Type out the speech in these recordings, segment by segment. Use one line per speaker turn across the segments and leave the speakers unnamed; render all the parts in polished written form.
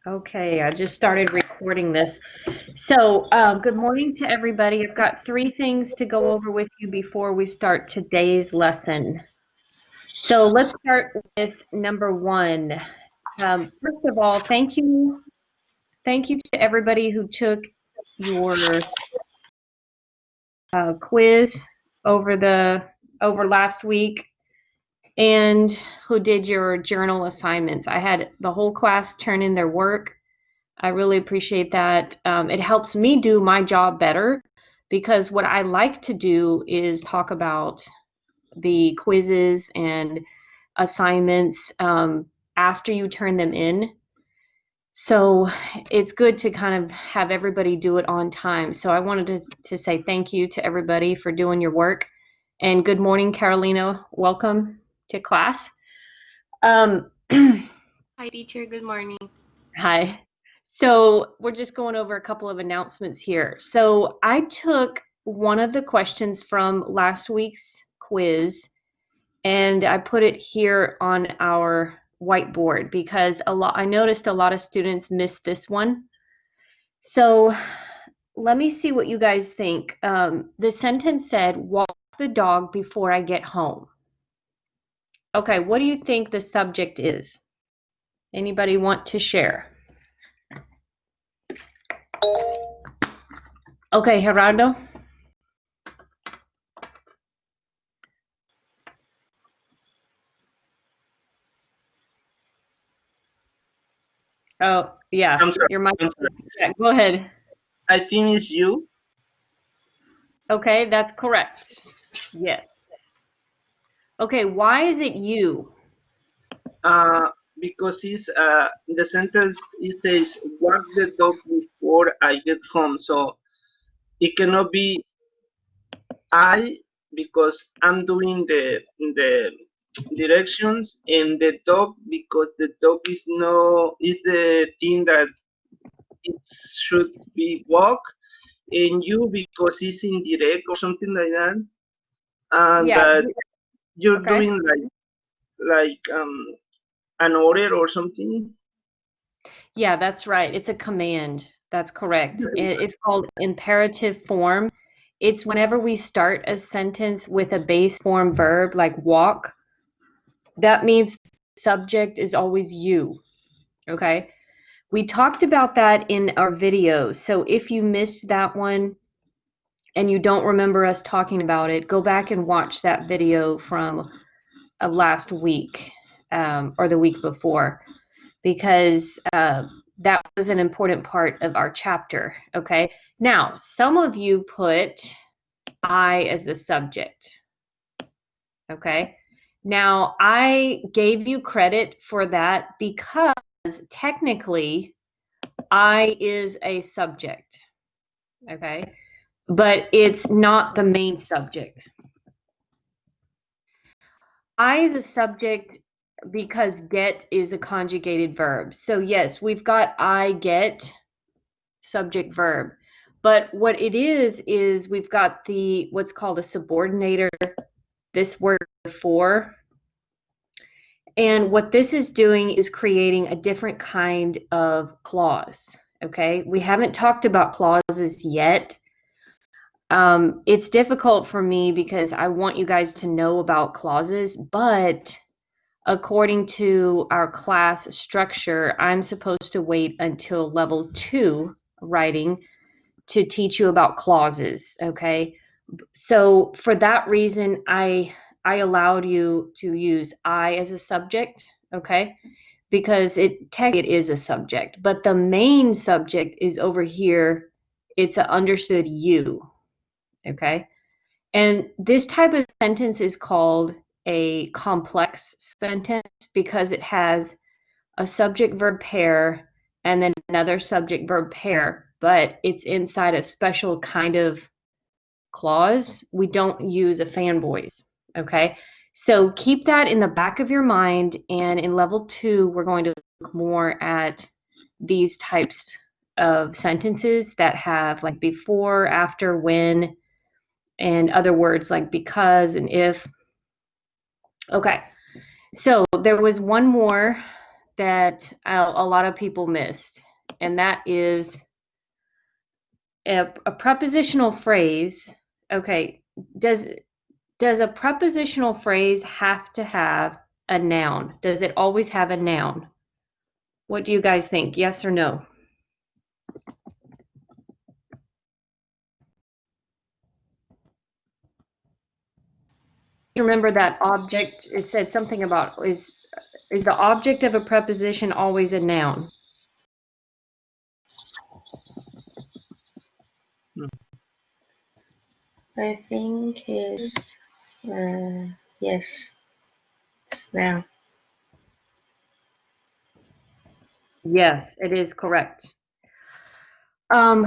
Okay, I just started recording this. So, good morning to everybody. I've got three things to go over with you before we start today's lesson. So let's start with number one. First of all, thank you. Thank you to everybody who took your quiz over last week and who did your journal assignments. I had the whole class turn in their work. I really appreciate that. It helps me do my job better because what I like to do is talk about the quizzes and assignments after you turn them in. So it's good to kind of have everybody do it on time. So I wanted to say thank you to everybody for doing your work. And good morning, Carolina. Welcome to class. Um,
Hi, teacher. Good morning.
Hi. So we're just going over a couple of announcements here. So I took one of the questions from last week's quiz and I put it here on our whiteboard because I noticed a lot of students missed this one. So let me see what you guys think. The sentence said, walk the dog before I get home. Okay, what do you think the subject is? Anybody want to share? Okay, Gerardo. Oh, yeah,
I'm sorry.
your mic.
I'm sorry.
Yeah, go ahead.
I think it's you.
Okay, that's correct. Yes. Okay, why is it you?
Because it's the sentence it says walk the dog before I get home. So it cannot be I because I'm doing the directions, and the dog because the dog is the thing that it should be walk, and you because it's indirect or something like that, and
Yeah,
that you're
okay.
doing like an order or something.
Yeah, that's right. It's a command. That's correct. It's called imperative form. It's whenever we start a sentence with a base form verb like walk, that means the subject is always you. Okay? We talked about that in our video. So if you missed that one and you don't remember us talking about it, go back and watch that video from last week or the week before, because that was an important part of our chapter. Okay. Now, some of you put I as the subject. Okay. Now, I gave you credit for that because technically I is a subject. Okay. But it's not the main subject. I is a subject because get is a conjugated verb. So yes, we've got I get subject verb. But what it is we've got what's called a subordinator, this word for. And what this is doing is creating a different kind of clause. Okay, we haven't talked about clauses yet. It's difficult for me because I want you guys to know about clauses, but according to our class structure, I'm supposed to wait until level 2 writing to teach you about clauses, okay? So for that reason, I allowed you to use I as a subject, okay? Because technically it is a subject, but the main subject is over here. It's a understood you, okay? And this type of sentence is called a complex sentence because it has a subject verb pair and then another subject verb pair, but it's inside a special kind of clause. We don't use a fanboys, okay? So keep that in the back of your mind, and in level 2, we're going to look more at these types of sentences that have like before, after, when, and other words like because and if. Okay, so there was one more that a lot of people missed, and that is a prepositional phrase. Okay, does a prepositional phrase have to have a noun? Does it always have a noun? What do you guys think? Yes or no? Remember that object, it said something about, is the object of a preposition always a noun?
I think it's yes. It's now.
Yes, it is correct. So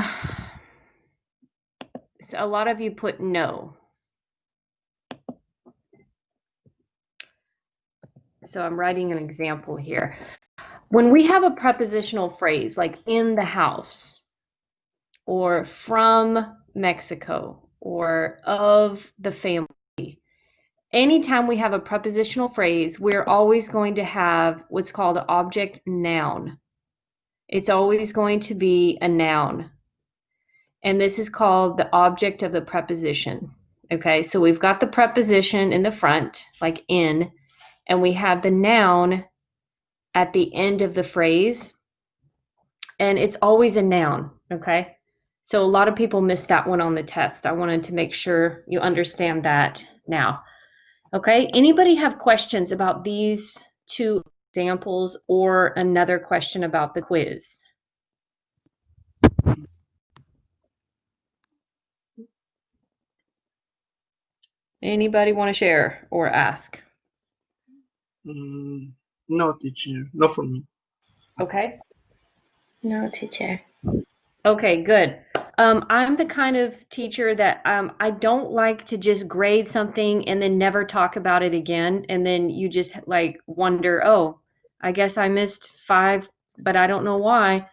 a lot of you put no. So I'm writing an example here. When we have a prepositional phrase like in the house, or from Mexico, or of the family, anytime we have a prepositional phrase, we're always going to have what's called an object noun. It's always going to be a noun. And this is called the object of the preposition. Okay, so we've got the preposition in the front, like in, and we have the noun at the end of the phrase, and it's always a noun. Okay, so a lot of people missed that one on the test. I wanted to make sure you understand that now. Okay, anybody have questions about these two examples or another question about the quiz? Anybody want to share or ask?
No, teacher, not for me.
Okay.
No, teacher.
Okay, good. I'm the kind of teacher that I don't like to just grade something and then never talk about it again, and then you just like wonder, oh, I guess I missed 5, but I don't know why.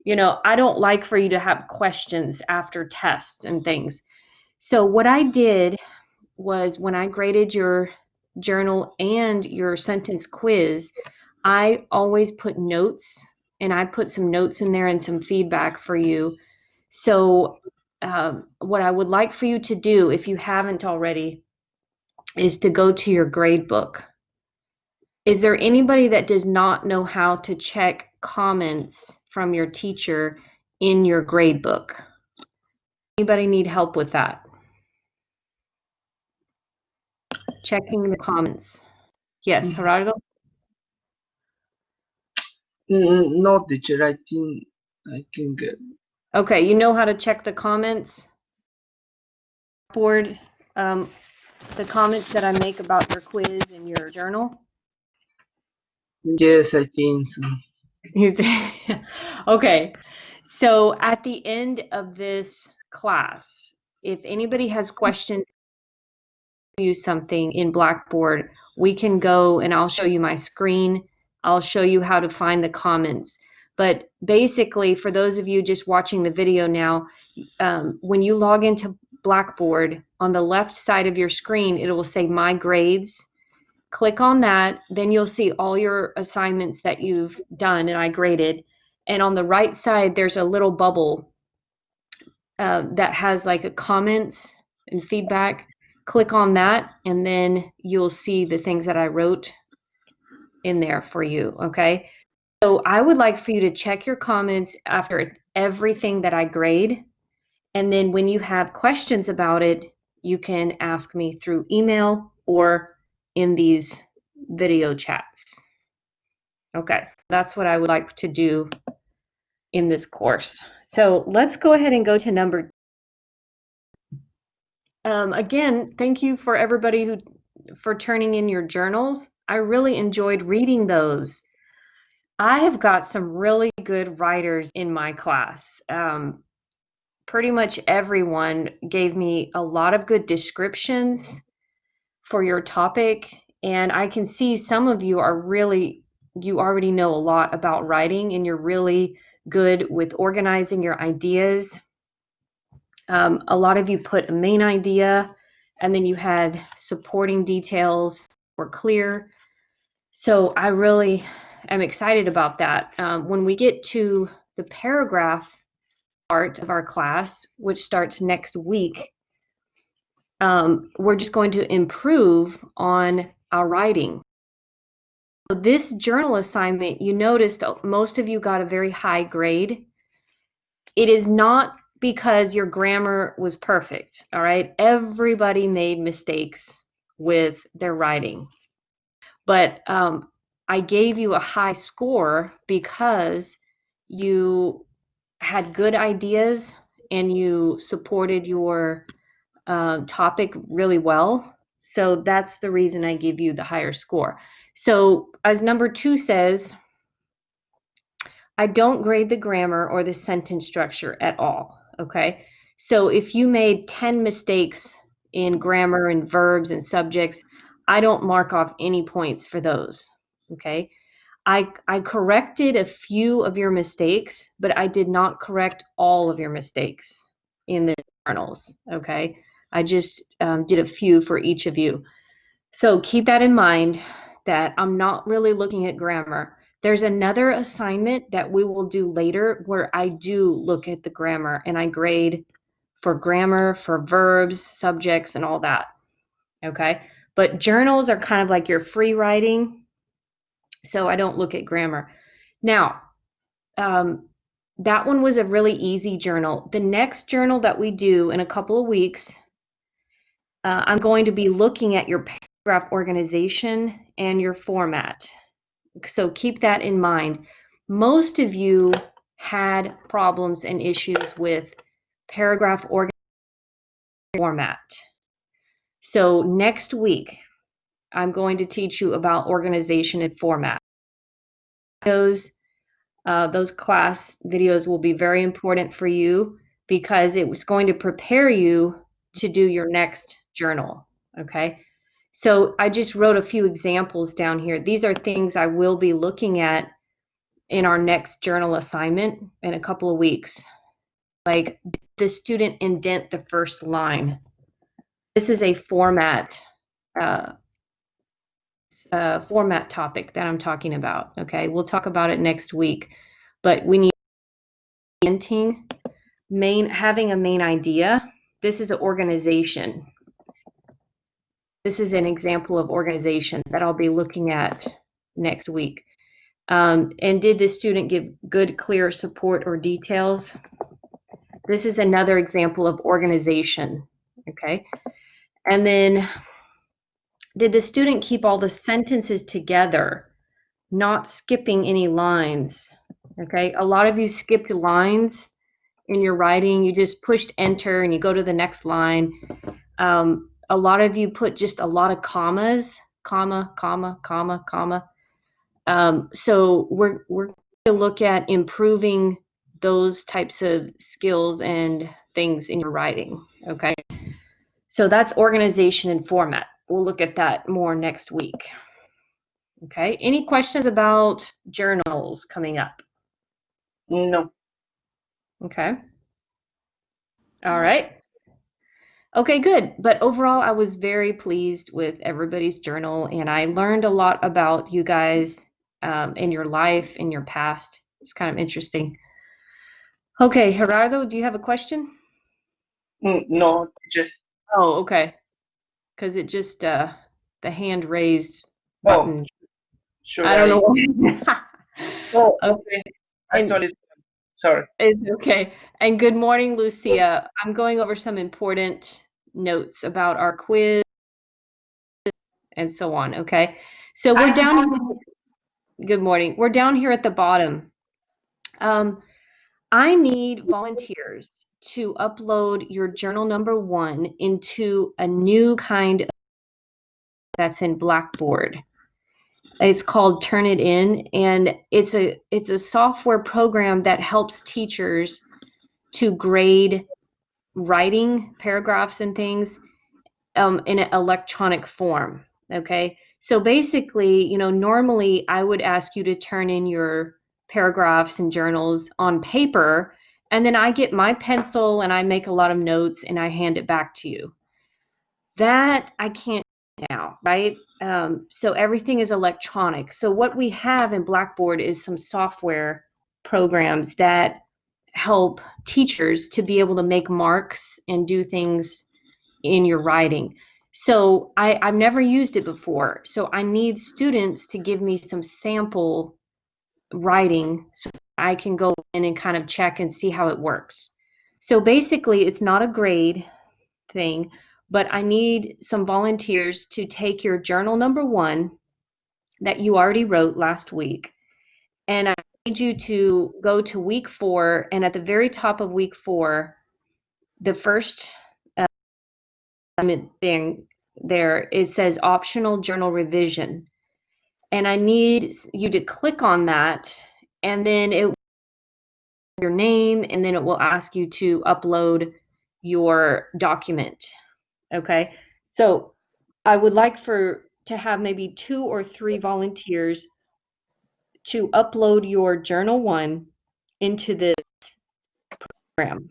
You know, I don't like for you to have questions after tests and things. So what I did was when I graded your journal and your sentence quiz, I always put notes, and I put some notes in there and some feedback for you. So what I would like for you to do, if you haven't already, is to go to your grade book. Is there anybody that does not know how to check comments from your teacher in your grade book? Anybody need help with that? Checking the comments. Yes, Gerardo?
No, teacher, I think I can get.
Okay, you know how to check the comments? Board, the comments that I make about your quiz and your journal?
Yes, I think so.
Okay, so at the end of this class, if anybody has questions, use something in Blackboard, we can go and I'll show you my screen. I'll show you how to find the comments. But basically, for those of you just watching the video now, when you log into Blackboard, on the left side of your screen, it will say My Grades. Click on that, then you'll see all your assignments that you've done and I graded. And on the right side, there's a little bubble that has like a comments and feedback. Click on that, and then you'll see the things that I wrote in there for you, okay? So I would like for you to check your comments after everything that I grade, and then when you have questions about it, you can ask me through email or in these video chats. Okay, so that's what I would like to do in this course. So let's go ahead and go to number. Again, thank you for everybody for turning in your journals. I really enjoyed reading those. I have got some really good writers in my class. Pretty much everyone gave me a lot of good descriptions for your topic, and I can see some of you you already know a lot about writing, and you're really good with organizing your ideas. A lot of you put a main idea, and then you had supporting details were clear. So I really am excited about that. When we get to the paragraph part of our class, which starts next week, we're just going to improve on our writing. So this journal assignment, you noticed most of you got a very high grade. It is not because your grammar was perfect, all right? Everybody made mistakes with their writing. But I gave you a high score because you had good ideas and you supported your topic really well. So that's the reason I give you the higher score. So as number 2 says, I don't grade the grammar or the sentence structure at all, okay? So if you made 10 mistakes in grammar and verbs and subjects, I don't mark off any points for those, okay? I corrected a few of your mistakes, but I did not correct all of your mistakes in the journals, okay? I just did a few for each of you. So keep that in mind, that I'm not really looking at grammar. There's another assignment that we will do later where I do look at the grammar and I grade for grammar, for verbs, subjects, and all that, okay? But journals are kind of like your free writing, so I don't look at grammar. Now, that one was a really easy journal. The next journal that we do in a couple of weeks, I'm going to be looking at your paragraph organization and your format. So keep that in mind. Most of you had problems and issues with paragraph organization format. So next week, I'm going to teach you about organization and format. Those class videos will be very important for you because it was going to prepare you to do your next journal, okay? So I just wrote a few examples down here. These are things I will be looking at in our next journal assignment in a couple of weeks. Like, did the student indent the first line? This is a format format topic that I'm talking about, okay? We'll talk about it next week, but we need indenting, having a main idea. This is an organization. This is an example of organization that I'll be looking at next week. And did the student give good, clear support or details? This is another example of organization, okay? And then, did the student keep all the sentences together, not skipping any lines, okay? A lot of you skipped lines in your writing. You just pushed enter and you go to the next line. A lot of you put just a lot of commas, comma, comma, comma, comma. So we're going to look at improving those types of skills and things in your writing, okay? So that's organization and format. We'll look at that more next week. Okay, any questions about journals coming up?
No.
Okay. All right. Okay, good. But overall, I was very pleased with everybody's journal, and I learned a lot about you guys in your life, in your past. It's kind of interesting. Okay, Gerardo, do you have a question?
No, teacher.
Oh, okay. Because it just, the hand raised
Oh,
button.
should
I don't know.
Oh,
Okay.
okay. Actually, sorry.
It's okay. And good morning, Lucia. I'm going over some important notes about our quiz and so on, okay? So we're down here. Good morning. We're down here at the bottom. I need volunteers to upload your journal number 1 into a new kind of that's in Blackboard. It's called Turnitin, and it's a software program that helps teachers to grade writing paragraphs and things in an electronic form, okay? So basically, you know, normally I would ask you to turn in your paragraphs and journals on paper, and then I get my pencil and I make a lot of notes and I hand it back to you. That I can't now, right? So everything is electronic. So what we have in Blackboard is some software programs that help teachers to be able to make marks and do things in your writing. So I've never used it before. So I need students to give me some sample writing so I can go in and kind of check and see how it works. So basically, it's not a grade thing, but I need some volunteers to take your journal number 1 that you already wrote last week, and I need you to go to week 4, and at the very top of week 4, the first thing there, it says optional journal revision. And I need you to click on that, and then it will your name, and then it will ask you to upload your document. Okay, so I would like to have maybe 2 or 3 volunteers to upload your journal 1 into this program.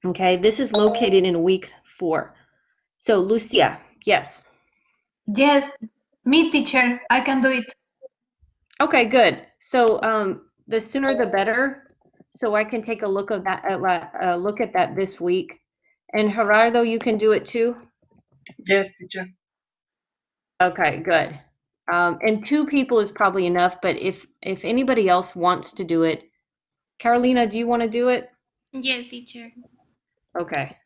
Okay, this is located in week 4. So Lucia, yes.
Yes, me, teacher. I can do it.
Okay, good. So the sooner the better, so I can take a look of that look at that this week. And Gerardo, you can do it too?
Yes, teacher.
Okay, good. And 2 people is probably enough, but if anybody else wants to do it, Carolina, do you want to do it?
Yes, teacher.
Okay.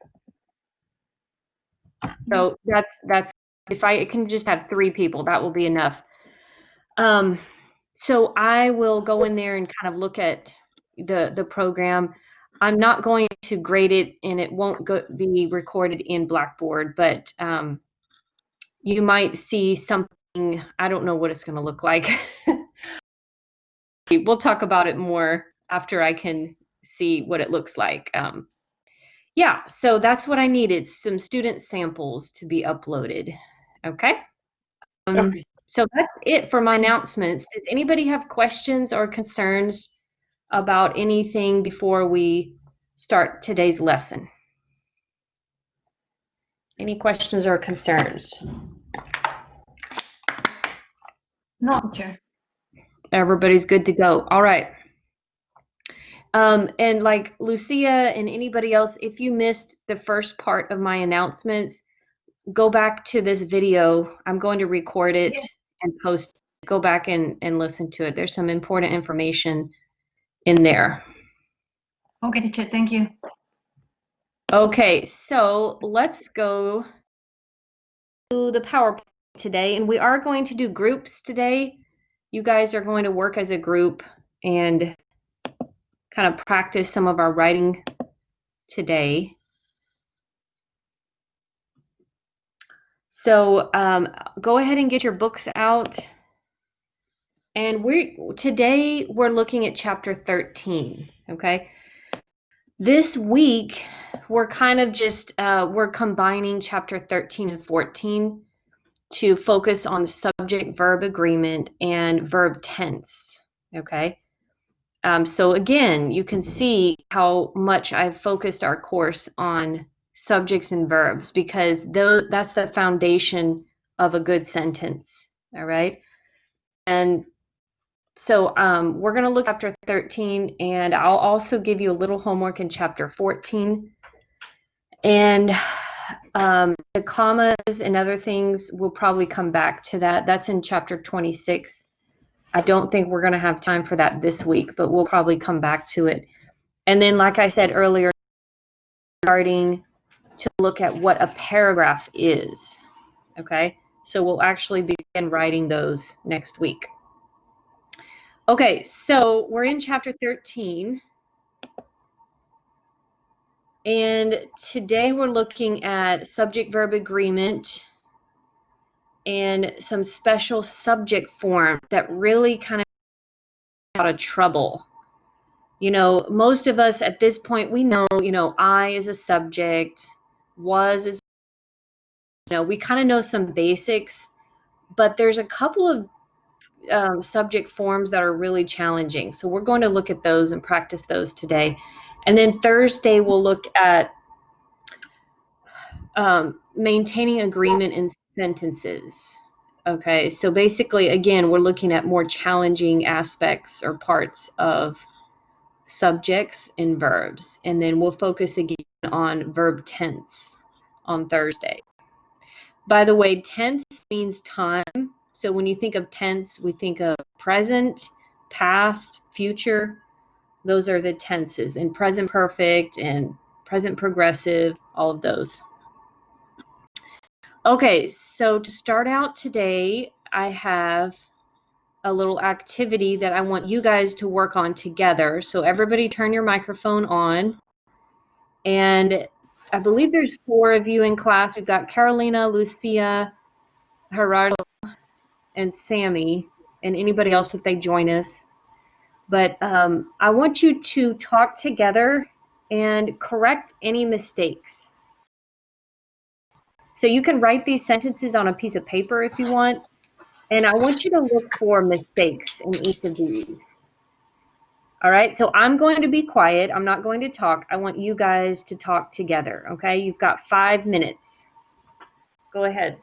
So that's if I can just have 3 people, that will be enough. So I will go in there and kind of look at the program. I'm not going to grade it, and it won't be recorded in Blackboard, but you might see something. I don't know what it's going to look like. We'll talk about it more after I can see what it looks like. Yeah, so that's what I needed, some student samples to be uploaded. Okay?
Okay.
So that's it for my announcements. Does anybody have questions or concerns about anything before we start today's lesson? Any questions or concerns?
No, teacher.
Everybody's good to go. All right. And like Lucia and anybody else, if you missed the first part of my announcements, go back to this video. I'm going to record it and post. Go back and listen to it. There's some important information in there.
Okay, teacher. Thank you.
Okay, so let's go to the PowerPoint today, and we are going to do groups today. You guys are going to work as a group and kind of practice some of our writing today. So go ahead and get your books out. And today we're looking at chapter 13, okay? This week we're kind of just we're combining chapter 13 and 14 to focus on the subject-verb agreement and verb tense, okay? So again, you can see how much I've focused our course on subjects and verbs because that's the foundation of a good sentence, all right? And so we're going to look at chapter 13, and I'll also give you a little homework in chapter 14. And the commas and other things, we'll probably come back to that. That's in chapter 26. I don't think we're going to have time for that this week, but we'll probably come back to it. And then, like I said earlier, starting to look at what a paragraph is. Okay, so we'll actually begin writing those next week. Okay, so we're in chapter 13. And today we're looking at subject-verb agreement and some special subject forms that really kind of get out of trouble. You know, most of us at this point, we know, I is a subject, was is, we kind of know some basics, but there's a couple of subject forms that are really challenging. So we're going to look at those and practice those today. And then Thursday, we'll look at maintaining agreement in sentences. Okay, so basically, again, we're looking at more challenging aspects or parts of subjects and verbs. And then we'll focus again on verb tense on Thursday. By the way, tense means time. So when you think of tense, we think of present, past, future. Those are the tenses, and present perfect and present progressive, all of those. Okay, so to start out today, I have a little activity that I want you guys to work on together. So everybody turn your microphone on. And I believe there's 4 of you in class. We've got Carolina, Lucia, Gerardo, and Sammy, and anybody else if they join us. But I want you to talk together and correct any mistakes. So you can write these sentences on a piece of paper if you want, and I want you to look for mistakes in each of these. All right, so I'm going to be quiet. I'm not going to talk. I want you guys to talk together, okay? You've got 5 minutes. Go ahead.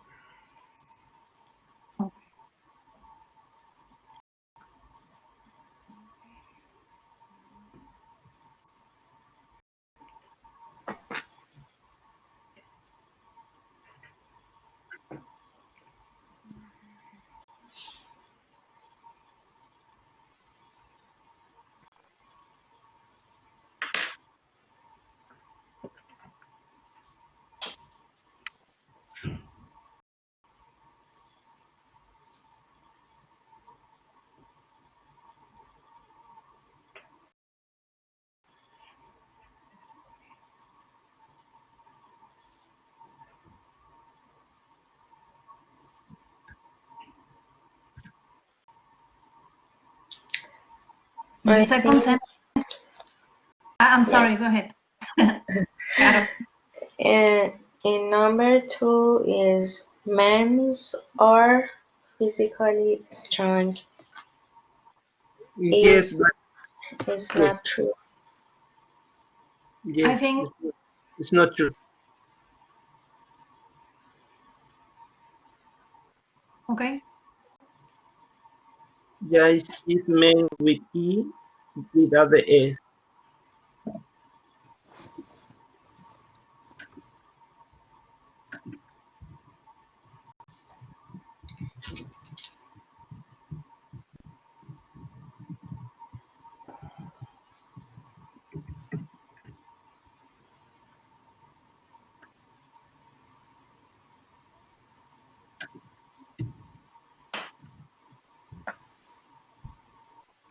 The
I
second
think,
sentence. I'm sorry, go ahead. Claro.
in number 2 is men's are physically strong.
Yes,
Is
but yes,
not true.
yes,
I think,
it's not true.
okay.
Yeah, it's men with E without the S.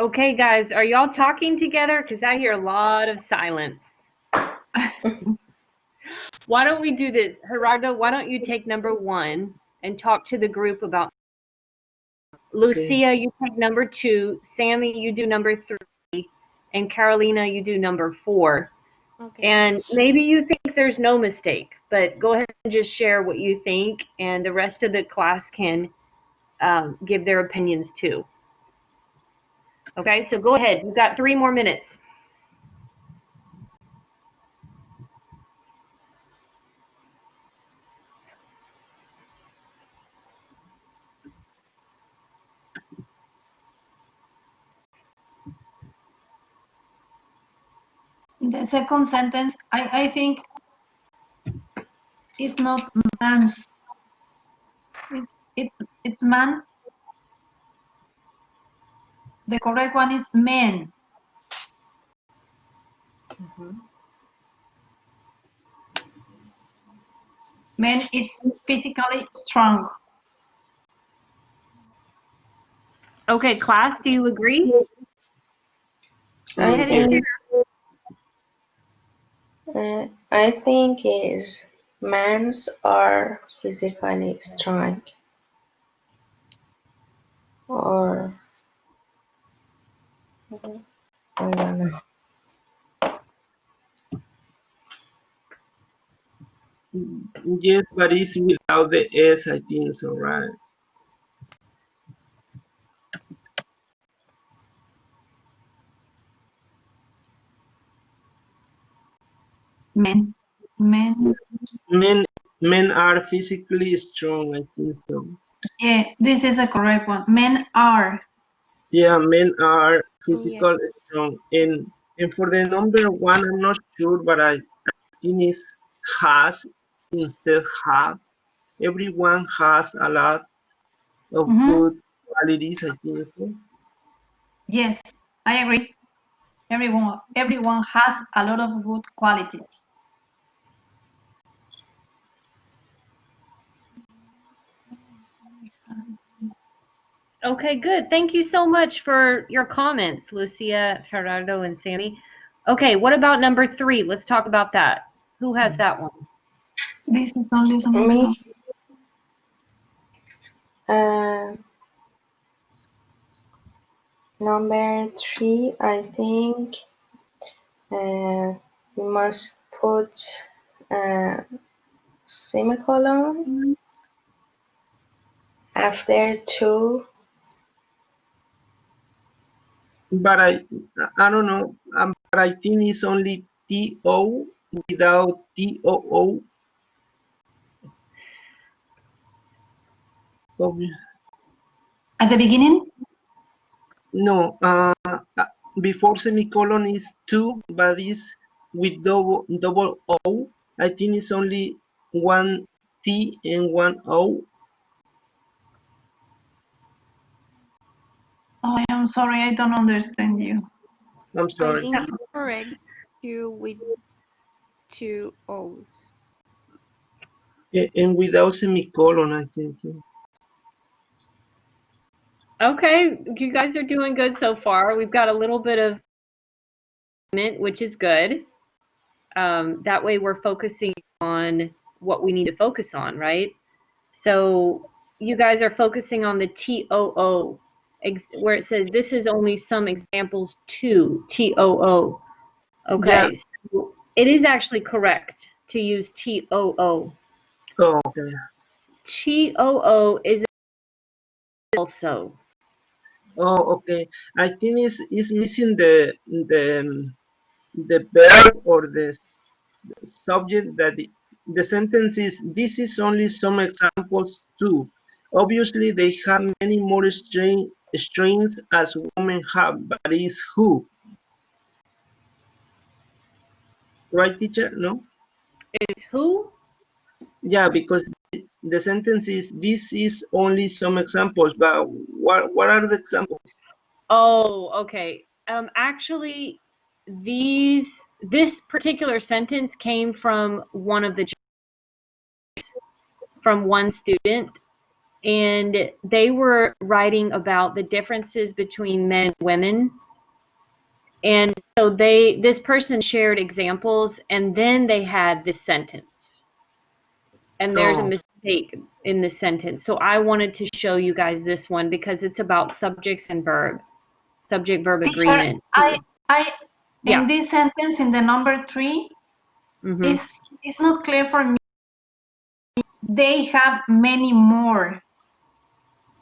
Okay, guys, are y'all talking together? Because I hear a lot of silence. Why don't we do this? Gerardo, why don't you take number 1 and talk to the group about Lucia, you take number 2, Sammy, you do number 3, and Carolina, you do number 4.
Okay.
And maybe you think there's no mistake, but go ahead and just share what you think, and the rest of the class can give their opinions too. Okay, so go ahead. You've got 3 more minutes.
The second sentence, I think it's not man's. It's man. The correct one is men. Men is physically strong.
Okay, class, do you agree?
I
Ahead and
think
share.
I think is men's are physically strong. Or I don't know.
Yes, but it's without the S, I think so, right?
Men.
Men Men are physically strong, I think so.
Yeah, this is a correct one. Men are.
Yeah, men are
Yeah.
physical strong. And for the number one, I'm not sure, but I think it's has instead have. Everyone has a lot of
Mm-hmm.
good qualities, I think so.
Yes, I agree. Everyone has a lot of good qualities.
Okay, good. Thank you so much for your comments, Lucia, Gerardo, and Sammy. Okay, what about number 3? Let's talk about that. Who has that one?
This is only some example.
Me, uh, number 3, I think we must put a semicolon after two.
But I don't know. But I think it's only TO without TOO.
At the beginning?
No, before semicolon is two, but it's with double O. I think it's only one T and one O.
Oh, I am sorry, I don't understand you.
I'm
I
sorry.
think it's correct to with two O's.
And without semicolon, I think so.
Okay, you guys are doing good so far. We've got a little bit of movement, which is good. That way we're focusing on what we need to focus on, right? So you guys are focusing on the TOO, where it says this is only some examples to TOO.
Yeah.
Okay, so it is actually correct to use TOO.
Oh, okay.
TOO is also.
Oh, okay. I think it's missing the verb or the subject that the sentence is. This is only some examples too. Obviously, they have many more strings as women have, but it's who, right, teacher? No.
Is who?
Yeah, because the sentence is this is only some examples, but what are the examples?
Oh, okay. Actually, this particular sentence came from from one student, and they were writing about the differences between men and women. And so this person shared examples, and then they had this sentence. And there's a
Oh,
mistake in the sentence. So I wanted to show you guys this one because it's about subjects and subject-verb
Teacher,
agreement.
I in
Yeah.
this sentence in the number 3
Mm-hmm.
it's not clear for me. They have many more.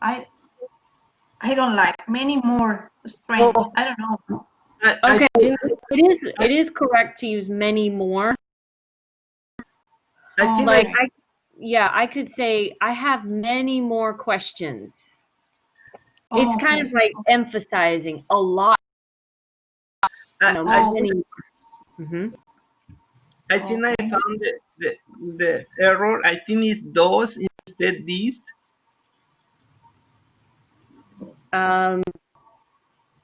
I don't like many more. Strange.
oh,
I don't know.
I
Okay,
think
it is correct to use many more.
I think
Like
Okay.
I could say I have many more questions. It's kind
Okay.
of like emphasizing a lot,
I
Oh,
many. Hmm.
I think I
okay.
found the error. I think it's those instead these.
Um,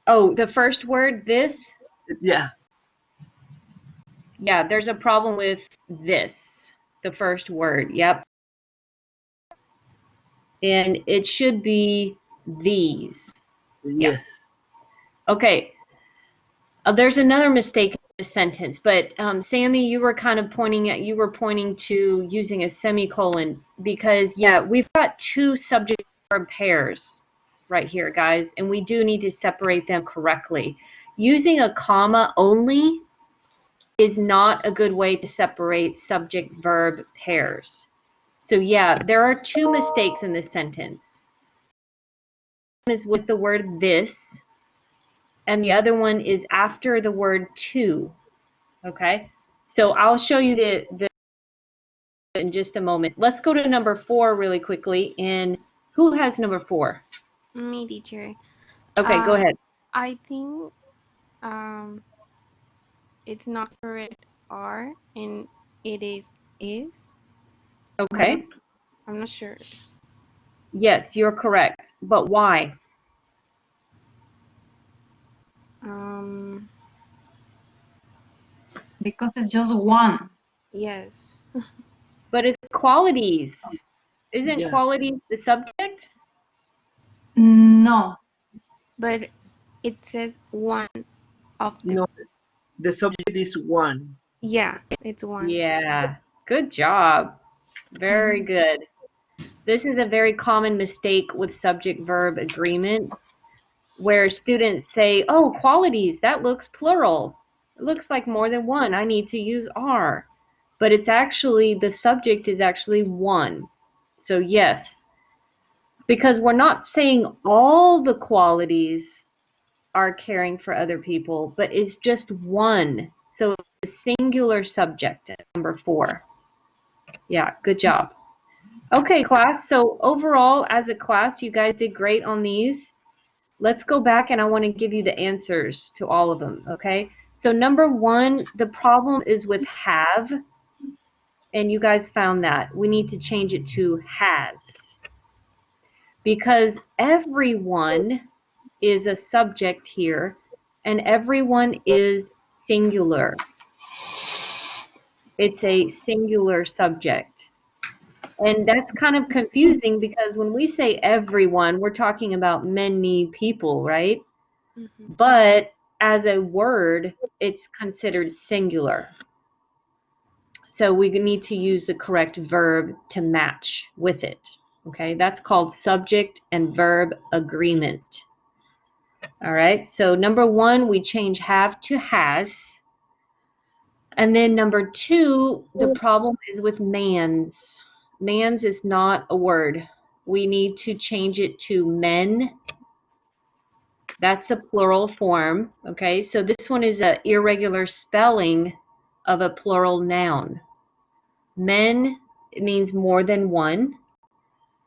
oh, the first word, this.
Yeah.
Yeah, there's a problem with this, the first word. Yep. And it should be these. Yeah.
Yes.
Okay. There's another mistake in the sentence, but Sammy, you were pointing to using a semicolon because yeah, we've got two subject verb pairs right here, guys, and we do need to separate them correctly. Using a comma only is not a good way to separate subject verb pairs. So yeah, there are two mistakes in this sentence. One is with the word this, and the other one is after the word to. Okay, so I'll show you the in just a moment. Let's go to number 4 really quickly. And who has number 4?
Me, teacher.
Okay, go ahead.
I think it's not correct are and it is.
Okay.
I'm not sure.
Yes, you're correct. But why?
Because it's just one.
Yes.
But it's qualities. Isn't
Yeah.
qualities the subject?
No.
But it says one of them.
No, the subject is one.
Yeah, it's one.
Yeah. Good job. Very good. This is a very common mistake with subject-verb agreement where students say, oh, qualities, that looks plural. It looks like more than one. I need to use are. But it's actually, the subject is actually one. So yes, because we're not saying all the qualities are caring for other people, but it's just one. So it's a singular subject at number 4. Yeah, good job. Okay, class. So overall, as a class, you guys did great on these. Let's go back and I want to give you the answers to all of them, okay? So number 1, the problem is with have, and you guys found that. We need to change it to has. Because everyone is a subject here, and everyone is singular. It's a singular subject. And that's kind of confusing because when we say everyone, we're talking about many people, right?
Mm-hmm.
But as a word, it's considered singular. So we need to use the correct verb to match with it. Okay, that's called subject and verb agreement. All right, so number 1, we change have to has. And then number 2, the problem is with mans. Mans is not a word. We need to change it to men. That's the plural form. Okay, so this one is an irregular spelling of a plural noun. Men, it means more than one.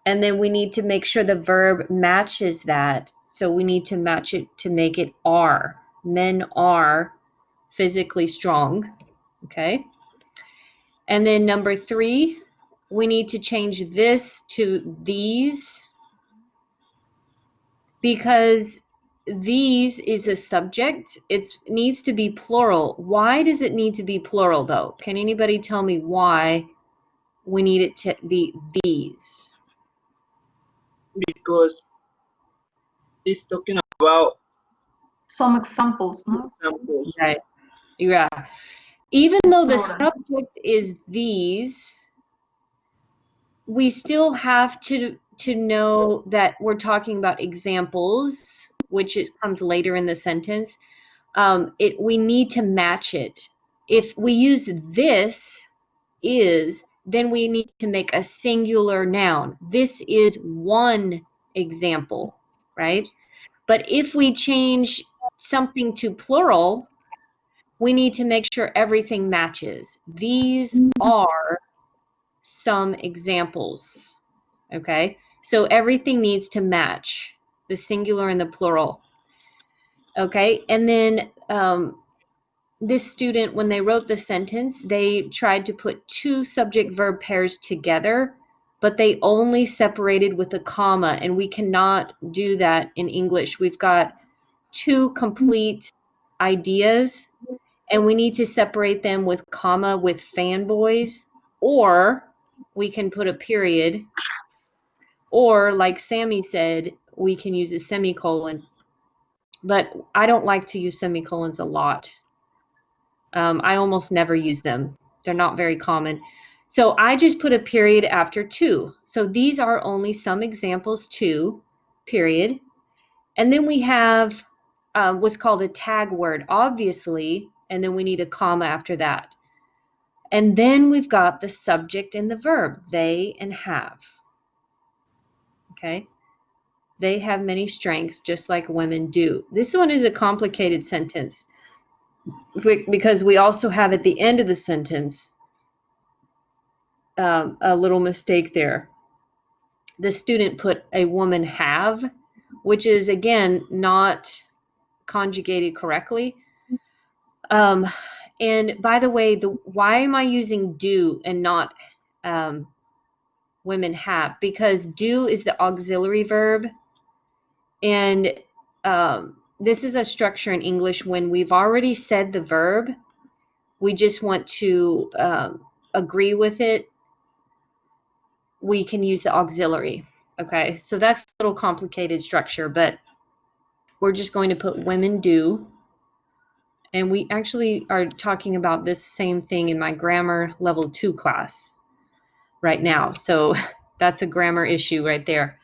And then we need to make sure the verb matches that. So we need to match it to make it are. Men are physically strong. Okay. And then number 3, we need to change this to these because these is a subject. It needs to be plural. Why does it need to be plural though? Can anybody tell me why we need it to be these?
Because it's talking about
Some examples, no?
examples.
Right. Yeah. Even though the
Plural.
subject is these, we still have to know that we're talking about examples, which it comes later in the sentence. We need to match it. If we use this is, then we need to make a singular noun. This is one example, right? But if we change something to plural, we need to make sure everything matches. These are some examples, okay? So everything needs to match, the singular and the plural, okay? And then this student, when they wrote the sentence, they tried to put 2 subject-verb pairs together, but they only separated with a comma, and we cannot do that in English. We've got 2 complete ideas, and we need to separate them with comma with fanboys, or we can put a period, or like Sammy said, we can use a semicolon. But I don't like to use semicolons a lot. I almost never use them. They're not very common. So I just put a period after 2. So these are only some examples 2, period. And then we have what's called a tag word, obviously, and then we need a comma after that. And then we've got the subject and the verb, they and have. Okay? They have many strengths, just like women do. This one is a complicated sentence because we also have at the end of the sentence a little mistake there. The student put a woman have, which is again not conjugated correctly. And by the way, why am I using do and not women have? Because do is the auxiliary verb, and this is a structure in English when we've already said the verb, we just want to agree with it, we can use the auxiliary. Okay, so that's a little complicated structure, but we're just going to put women do. And we actually are talking about this same thing in my grammar level 2 class right now. So that's a grammar issue right there.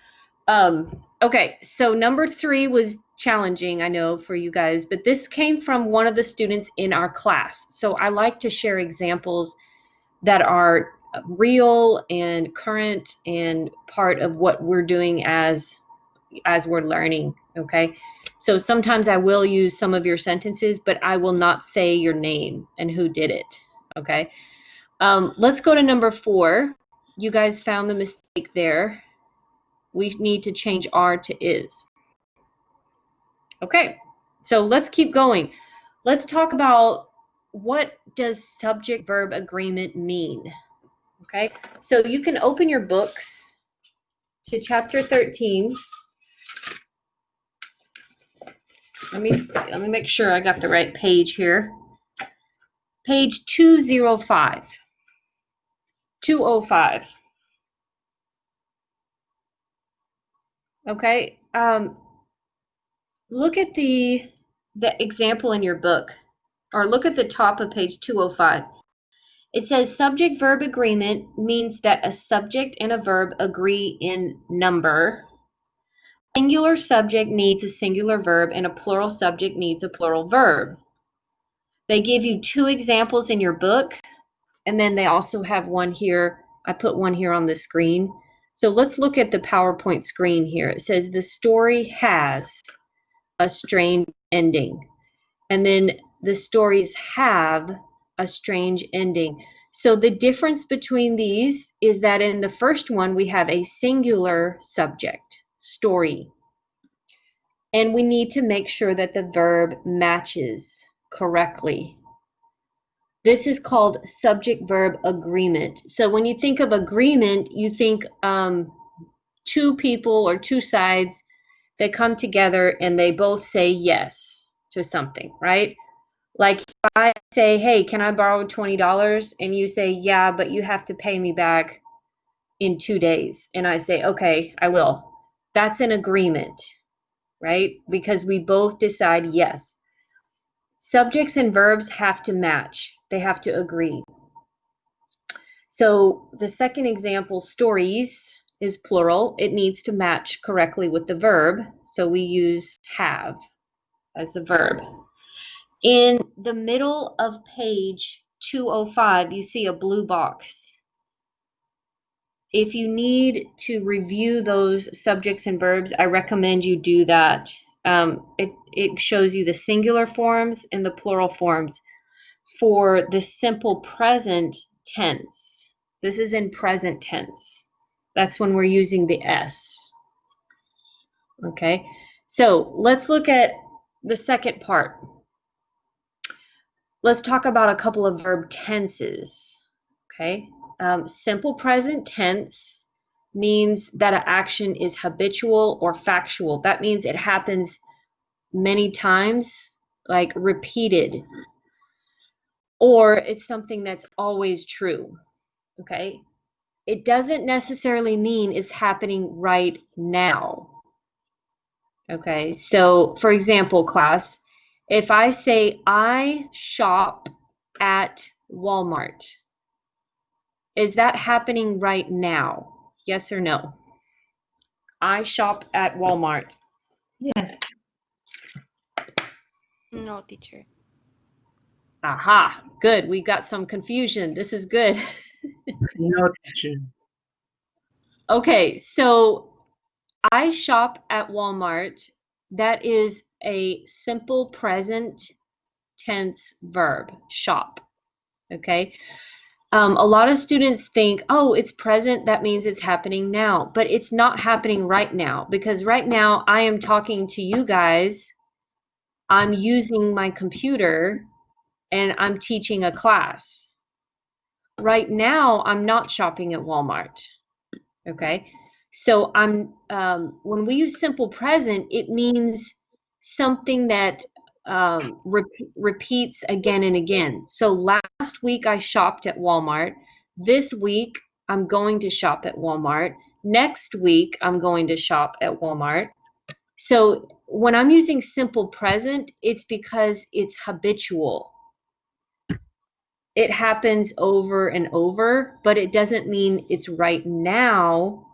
Okay, so number 3 was challenging, I know, for you guys, but this came from one of the students in our class. So I like to share examples that are real and current and part of what we're doing as we're learning, okay? So sometimes I will use some of your sentences, but I will not say your name and who did it, okay? Let's go to number 4. You guys found the mistake there. We need to change are to is. Okay, so let's keep going. Let's talk about what does subject-verb agreement mean, okay? So you can open your books to chapter 13. Let me see. Let me make sure I got the right page here. Page 205. 205. Okay. Look at the example in your book, or look at the top of page 205. It says subject-verb agreement means that a subject and a verb agree in number. Singular subject needs a singular verb, and a plural subject needs a plural verb. They give you 2 examples in your book, and then they also have one here. I put one here on the screen. So let's look at the PowerPoint screen here. It says the story has a strange ending. And then the stories have a strange ending. So the difference between these is that in the first one, we have a singular subject, story. And we need to make sure that the verb matches correctly. This is called subject-verb agreement. So when you think of agreement, you think 2 people or 2 sides that come together and they both say yes to something, right? Like if I say, hey, can I borrow $20? And you say, yeah, but you have to pay me back in 2 days. And I say, okay, I will. That's an agreement, right? Because we both decide yes. Subjects and verbs have to match. They have to agree. So the second example, stories, is plural. It needs to match correctly with the verb. So we use have as the verb. In the middle of page 205, you see a blue box. If you need to review those subjects and verbs, I recommend you do that. It shows you the singular forms and the plural forms. For the simple present tense, this is in present tense. That's when we're using the S. Okay, so let's look at the second part. Let's talk about a couple of verb tenses. Okay, simple present tense means that an action is habitual or factual. That means it happens many times, like repeated, or it's something that's always true. Okay, it doesn't necessarily mean it's happening right now. Okay, so for example, class, if I say I shop at Walmart, is that happening right now? Yes or no? I shop at Walmart.
Yes.
No, teacher.
Aha, good. We got some confusion. This is good.
No, teacher.
Okay, so I shop at Walmart. That is a simple present tense verb, shop. Okay. A lot of students think, oh, it's present, that means it's happening now. But it's not happening right now, because right now I am talking to you guys. I'm using my computer and I'm teaching a class. Right now, I'm not shopping at Walmart. Okay, so when we use simple present, it means something that repeats again and again. So last week I shopped at Walmart. This week I'm going to shop at Walmart. Next week I'm going to shop at Walmart. So when I'm using simple present, it's because it's habitual. It happens over and over, but it doesn't mean it's right now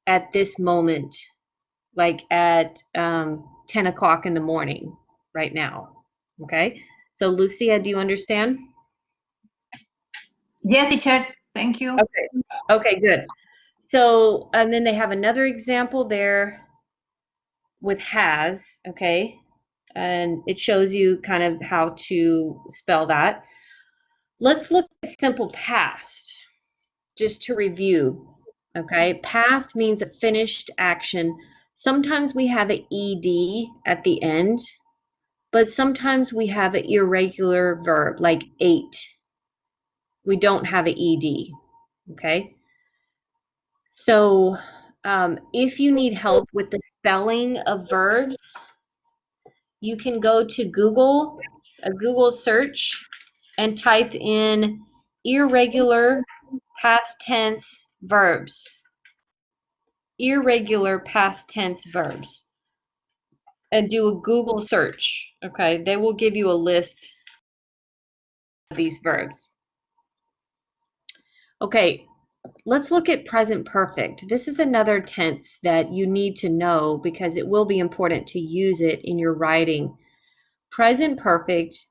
at this moment, like at 10 o'clock in the morning right now. Okay, so Lucia, do you understand?
Yes, teacher. Thank you.
Okay, good. So, and then they have another example there with has, okay, and it shows you kind of how to spell that. Let's look at simple past, just to review. Okay, past means a finished action. Sometimes we have an ed at the end, but sometimes we have an irregular verb like ate. We don't have an ed. Okay, so if you need help with the spelling of verbs, you can go to Google, a Google search, and type in irregular past tense verbs. Irregular past tense verbs. And do a Google search. Okay, they will give you a list of these verbs. Okay, let's look at present perfect. This is another tense that you need to know because it will be important to use it in your writing. Present perfect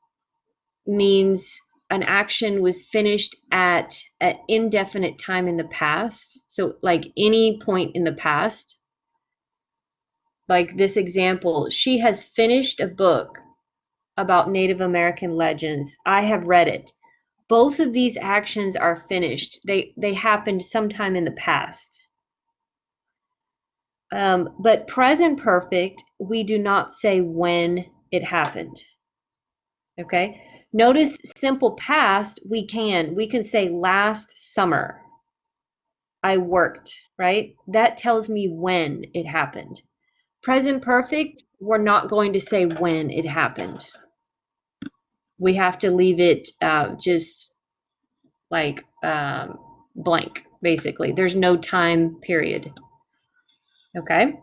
means an action was finished at an indefinite time in the past. So like any point in the past. Like this example, she has finished a book about Native American legends. I have read it. Both of these actions are finished. They happened sometime in the past. But present perfect, we do not say when it happened. Okay? Notice simple past, we can say last summer I worked, right? That tells me when it happened. Present perfect, we're not going to say when it happened. We have to leave it just like blank, basically. There's no time period. Okay?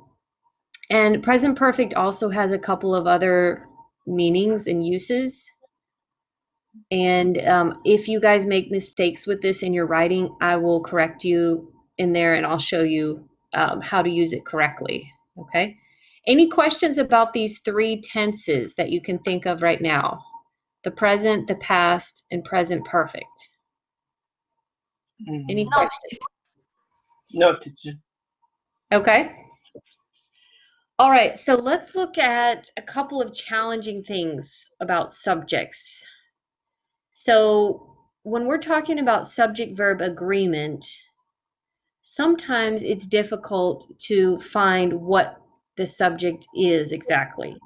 And present perfect also has a couple of other meanings and uses. And if you guys make mistakes with this in your writing, I will correct you in there and I'll show you how to use it correctly. Okay? Any questions about these three tenses that you can think of right now? The present, the past, and present perfect. Any questions?
No, teacher.
Okay. All right, so let's look at a couple of challenging things about subjects. So when we're talking about subject-verb agreement, sometimes it's difficult to find what the subject is exactly.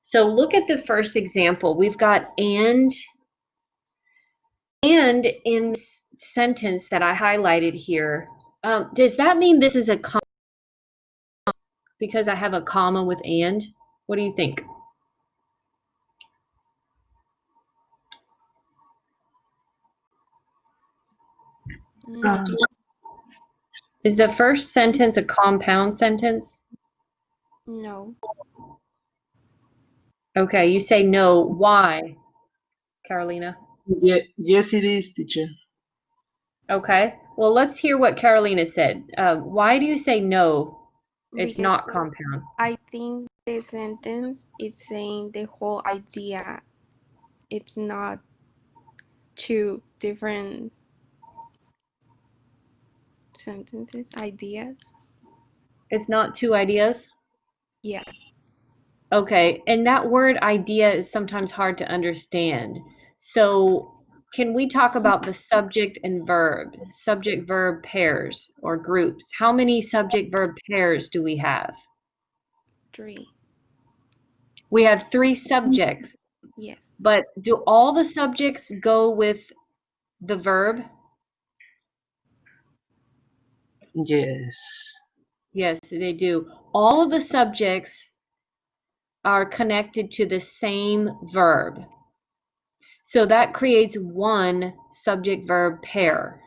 So look at the first example. We've got and in this sentence that I highlighted here. Does that mean this is a comma because I have a comma with and? What do you think?
No,
Is the first sentence a compound sentence?
no,
Okay, you say no. Why, Carolina?
Yes, it is, teacher.
Okay, well, let's hear what Carolina said. Why do you say no? It's
because
not compound.
I think the sentence is saying the whole idea. It's not two different sentences, ideas.
It's not two ideas?
Yeah.
Okay, and that word idea is sometimes hard to understand. So can we talk about the subject and verb, subject-verb pairs or groups? How many subject-verb pairs do we have?
3.
We have 3 subjects,
Yes.
but do all the subjects go with the verb?
Yes.
Yes, they do. All of the subjects are connected to the same verb. So that creates one subject-verb pair,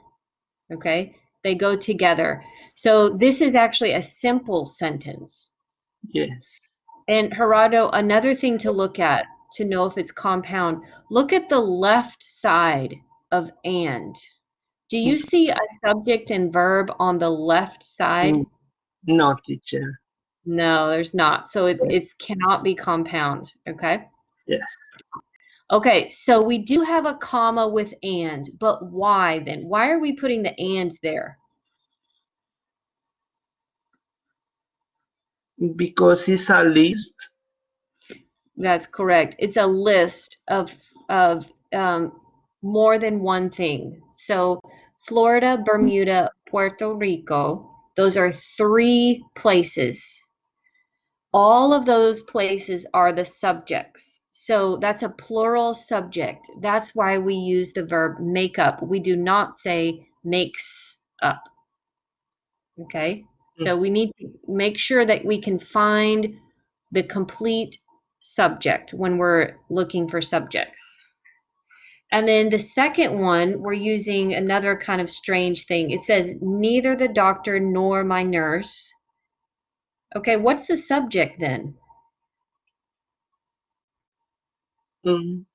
okay? They go together. So this is actually a simple sentence.
Yes.
And Gerardo, another thing to look at to know if it's compound, look at the left side of and. Do you see a subject and verb on the left side?
No, teacher.
No, there's not. So it cannot be compound, okay?
Yes.
Okay, so we do have a comma with and, but why then? Why are we putting the and there?
Because it's a list.
That's correct. It's a list of more than one thing. So Florida, Bermuda, Puerto Rico, those are 3 places. All of those places are the subjects. So that's a plural subject. That's why we use the verb make up. We do not say makes up. Okay? So we need to make sure that we can find the complete subject when we're looking for subjects. And then the second one, we're using another kind of strange thing. It says, neither the doctor nor my nurse. Okay, what's the subject then?
Mm.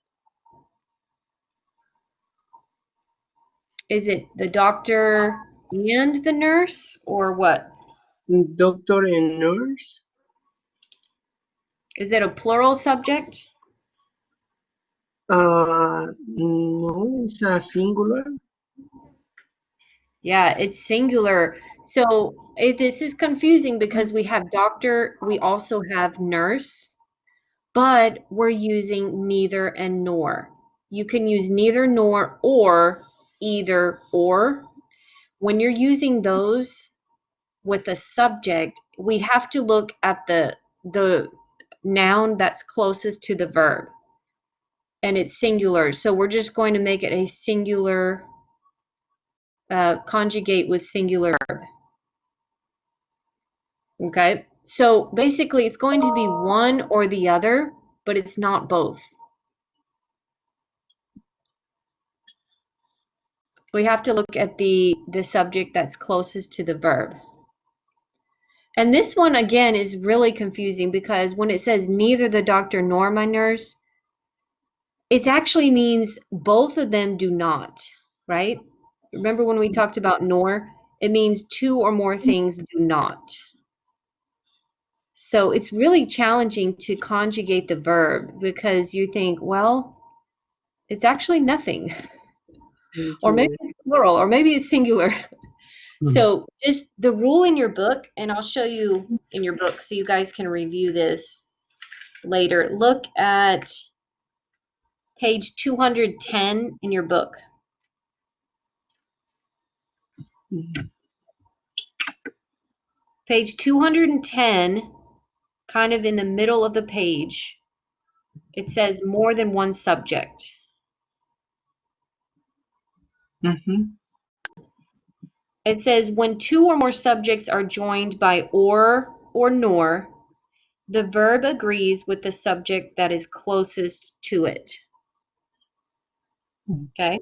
Is it the doctor and the nurse, or what?
Doctor and nurse?
Is it a plural subject?
No, it's a singular.
Yeah, it's singular. So this is confusing because we have doctor, we also have nurse, but we're using neither and nor. You can use neither nor or either or. When you're using those with a subject, we have to look at the noun that's closest to the verb. And it's singular. So we're just going to make it a singular conjugate with singular verb. Okay, so basically it's going to be one or the other, but it's not both. We have to look at the subject that's closest to the verb. And this one, again, is really confusing because when it says neither the doctor nor my nurse, it actually means both of them do not, right? Remember when we talked about nor? It means 2 or more things do not. So it's really challenging to conjugate the verb because you think, well, it's actually nothing. Or maybe it's plural, or maybe it's singular. So just the rule in your book, and I'll show you in your book so you guys can review this later. Look at page 210 in your book. Page 210, kind of in the middle of the page, it says more than one subject. It says when 2 or more subjects are joined by or nor, the verb agrees with the subject that is closest to it. Okay?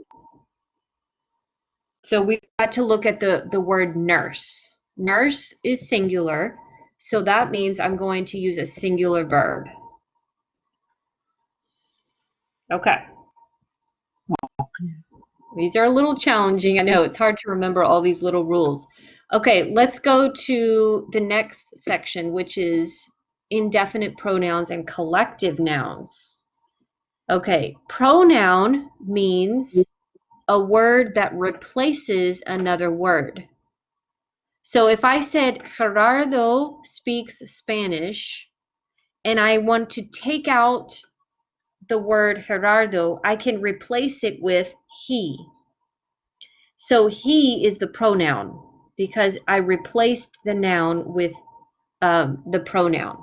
So we've got to look at the word nurse. Nurse is singular, so that means I'm going to use a singular verb. Okay. These are a little challenging. I know it's hard to remember all these little rules. Okay, let's go to the next section, which is indefinite pronouns and collective nouns. Okay, pronoun means a word that replaces another word. So if I said Gerardo speaks Spanish and I want to take out the word Gerardo, I can replace it with he. So he is the pronoun because I replaced the noun with the pronoun.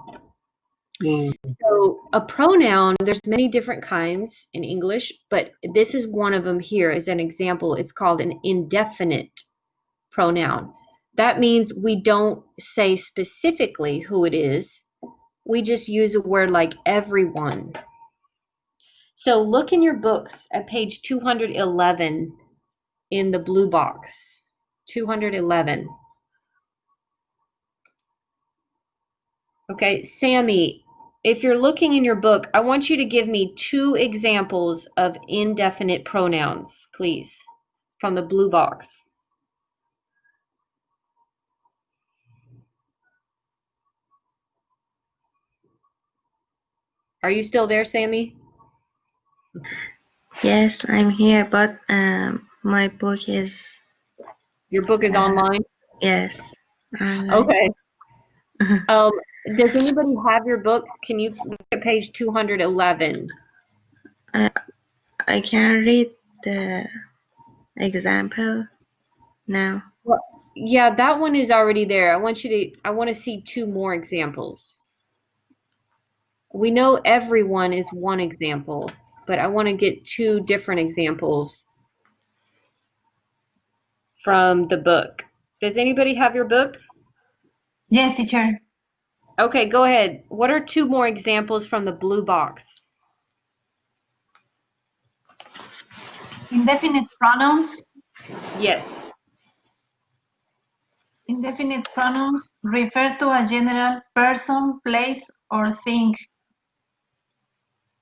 So a pronoun, there's many different kinds in English, but this is one of them here as an example. It's called an indefinite pronoun. That means we don't say specifically who it is. We just use a word like everyone. So look in your books at page 211 in the blue box. 211. Okay, Sammy, if you're looking in your book, I want you to give me 2 examples of indefinite pronouns, please, from the blue box. Are you still there, Sammy?
Yes, I'm here, but my book is
Your book is online?
yes.
Okay. Does anybody have your book? Can you look at page 211?
I can read the example now.
Well, yeah, that one is already there. I want to see 2 more examples. We know everyone is one example, but I want to get 2 different examples from the book. Does anybody have your book?
Yes, teacher.
Okay, go ahead. What are 2 more examples from the blue box?
Indefinite pronouns.
Yes.
Indefinite pronouns refer to a general person, place, or thing.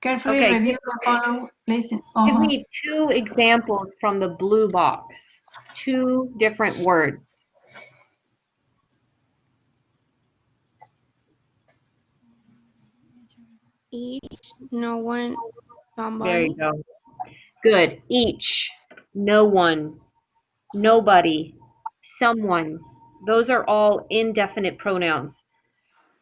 Carefully
Okay,
review the following. Listen.
give me 2 examples from the blue box. 2 different words.
Each, no one,
There you
somebody.
go. Good. Each, no one, nobody, someone. Those are all indefinite pronouns.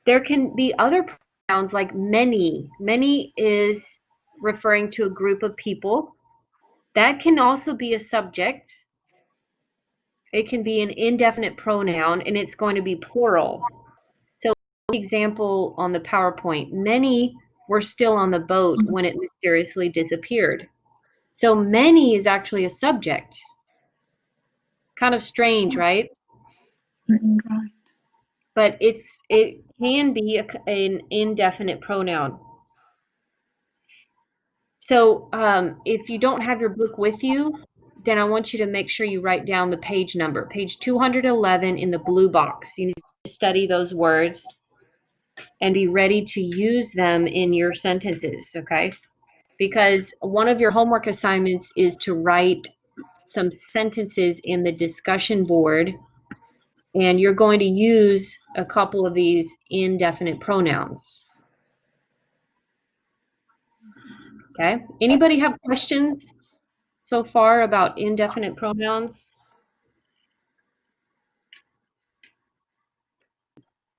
There can be other pronouns like many. Many is referring to a group of people. That can also be a subject. It can be an indefinite pronoun and it's going to be plural. So, example on the PowerPoint, many were still on the boat when it mysteriously disappeared. So many is actually a subject. Kind of strange, right?
Right.
But it can be an indefinite pronoun. So if you don't have your book with you, then I want you to make sure you write down the page number, page 211 in the blue box. You need to study those words and be ready to use them in your sentences, okay? Because one of your homework assignments is to write some sentences in the discussion board, and you're going to use a couple of these indefinite pronouns. Okay? Anybody have questions so far about indefinite pronouns?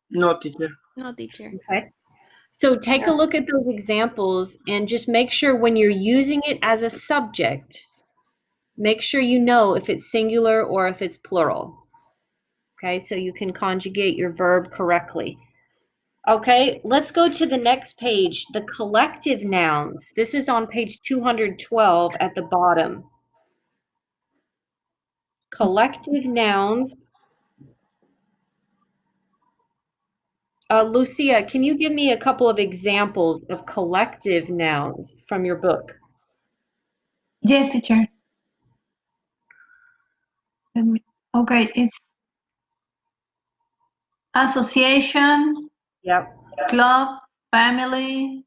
No, teacher.
No, teacher.
Okay. So take a look at those examples and just make sure when you're using it as a subject, make sure you know if it's singular or if it's plural. Okay, so you can conjugate your verb correctly. Okay, let's go to the next page, the collective nouns. This is on page 212 at the bottom. Collective nouns. Lucia, can you give me a couple of examples of collective nouns from your book?
Yes, teacher. Okay, it's association,
Yep,
club, family,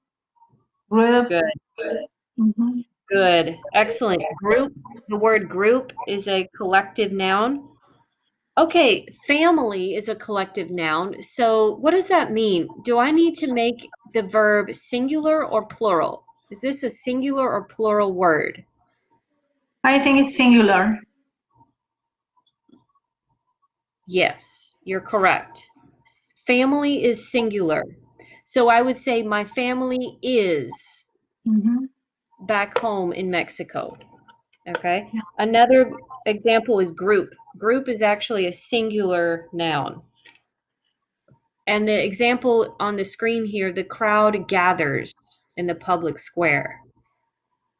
group.
good,
Mhm.
good, excellent. Group, the word group is a collective noun. Okay, family is a collective noun. So what does that mean? Do I need to make the verb singular or plural? Is this a singular or plural word?
I think it's singular.
Yes, you're correct. Family is singular. So I would say my family is.
Mhm.
back home in Mexico. Okay.
Yeah.
Another example is group. Group is actually a singular noun. And the example on the screen here, the crowd gathers in the public square.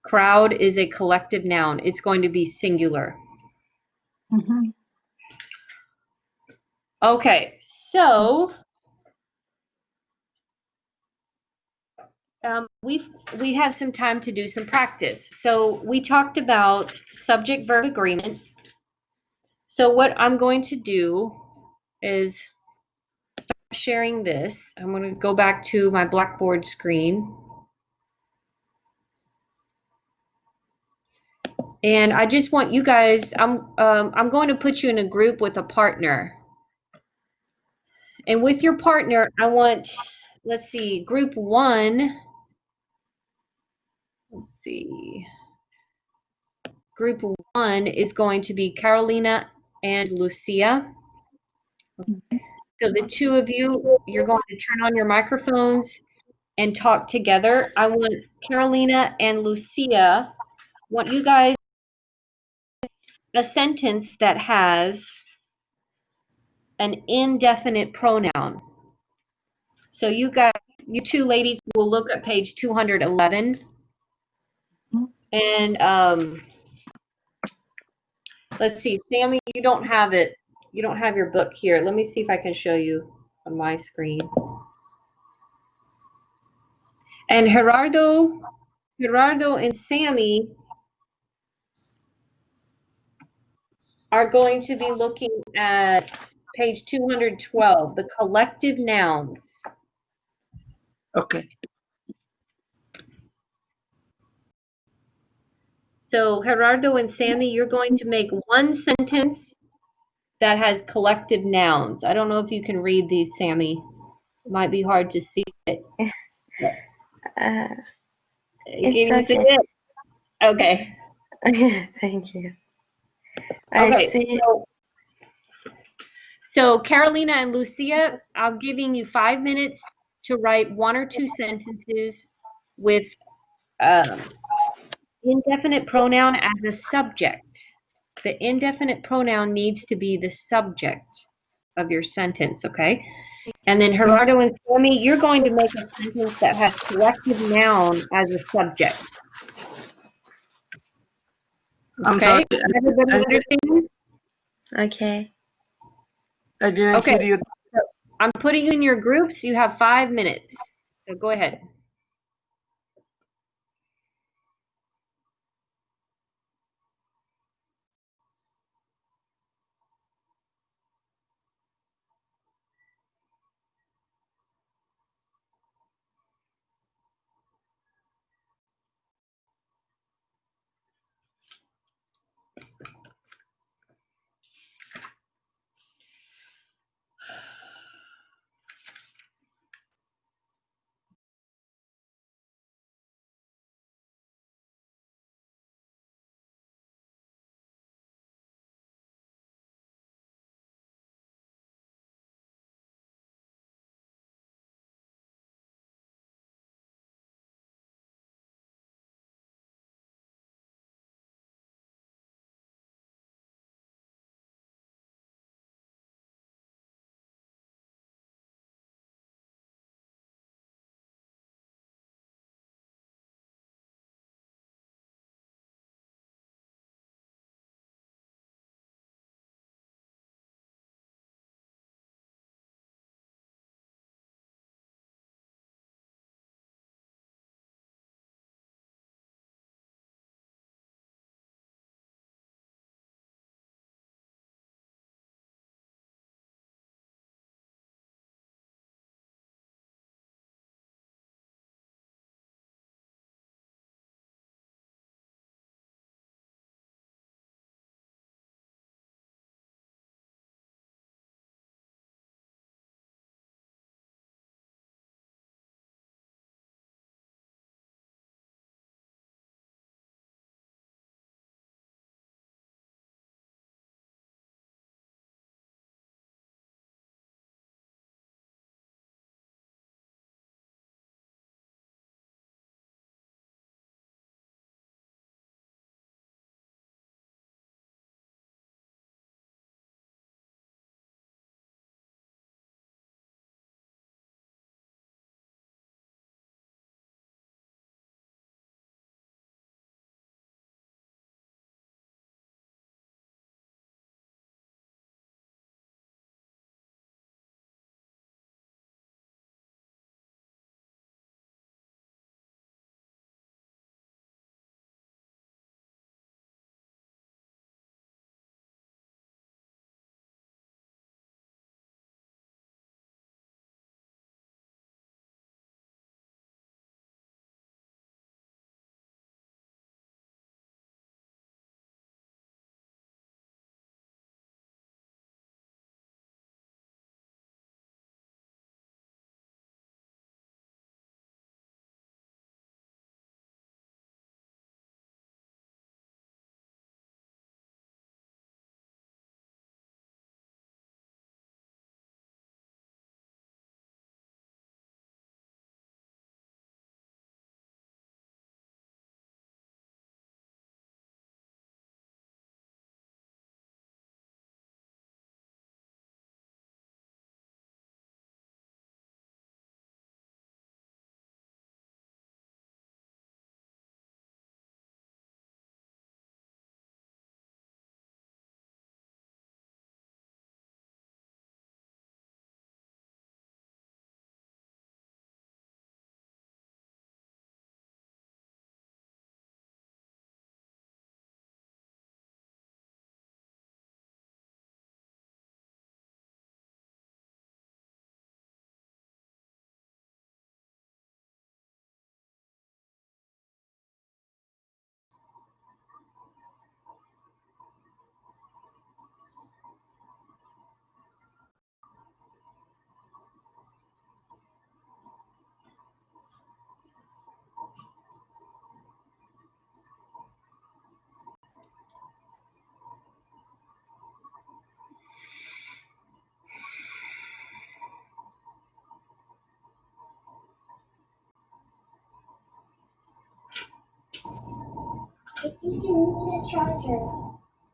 Crowd is a collective noun. It's going to be singular.
Mhm.
Okay, so we have some time to do some practice. So we talked about subject-verb agreement. So what I'm going to do is start sharing this. I'm going to go back to my Blackboard screen. And I just want you guys, I'm going to put you in a group with a partner. And with your partner, I want, let's see, group 1. Let's see. Group 1 is going to be Carolina and Lucia. So the two of you, you're going to turn on your microphones and talk together. I want Carolina and Lucia, want you guys a sentence that has an indefinite pronoun. So you guys, you two ladies will look at page 211. And let's see, Sammy, you don't have it. You don't have your book here. Let me see if I can show you on my screen. And Gerardo and Sammy are going to be looking at page 212, the collective nouns.
Okay.
So Gerardo and Sammy, you're going to make one sentence that has collective nouns. I don't know if you can read these, Sammy. It might be hard to see it.
Uh,
Can
it's
you see
okay.
it? Okay.
Thank you. I
Okay,
see.
so Carolina and Lucia, I'm giving you 5 minutes to write 1 or 2 sentences with indefinite pronoun as a subject. The indefinite pronoun needs to be the subject of your sentence, okay? And then Gerardo and Sammy, you're going to make a sentence that has collective noun as a subject.
I'm
Okay?
sorry.
Everybody understand?
Okay.
I didn't
Okay.
hear you.
So I'm putting you in your groups. You have 5 minutes. So go ahead.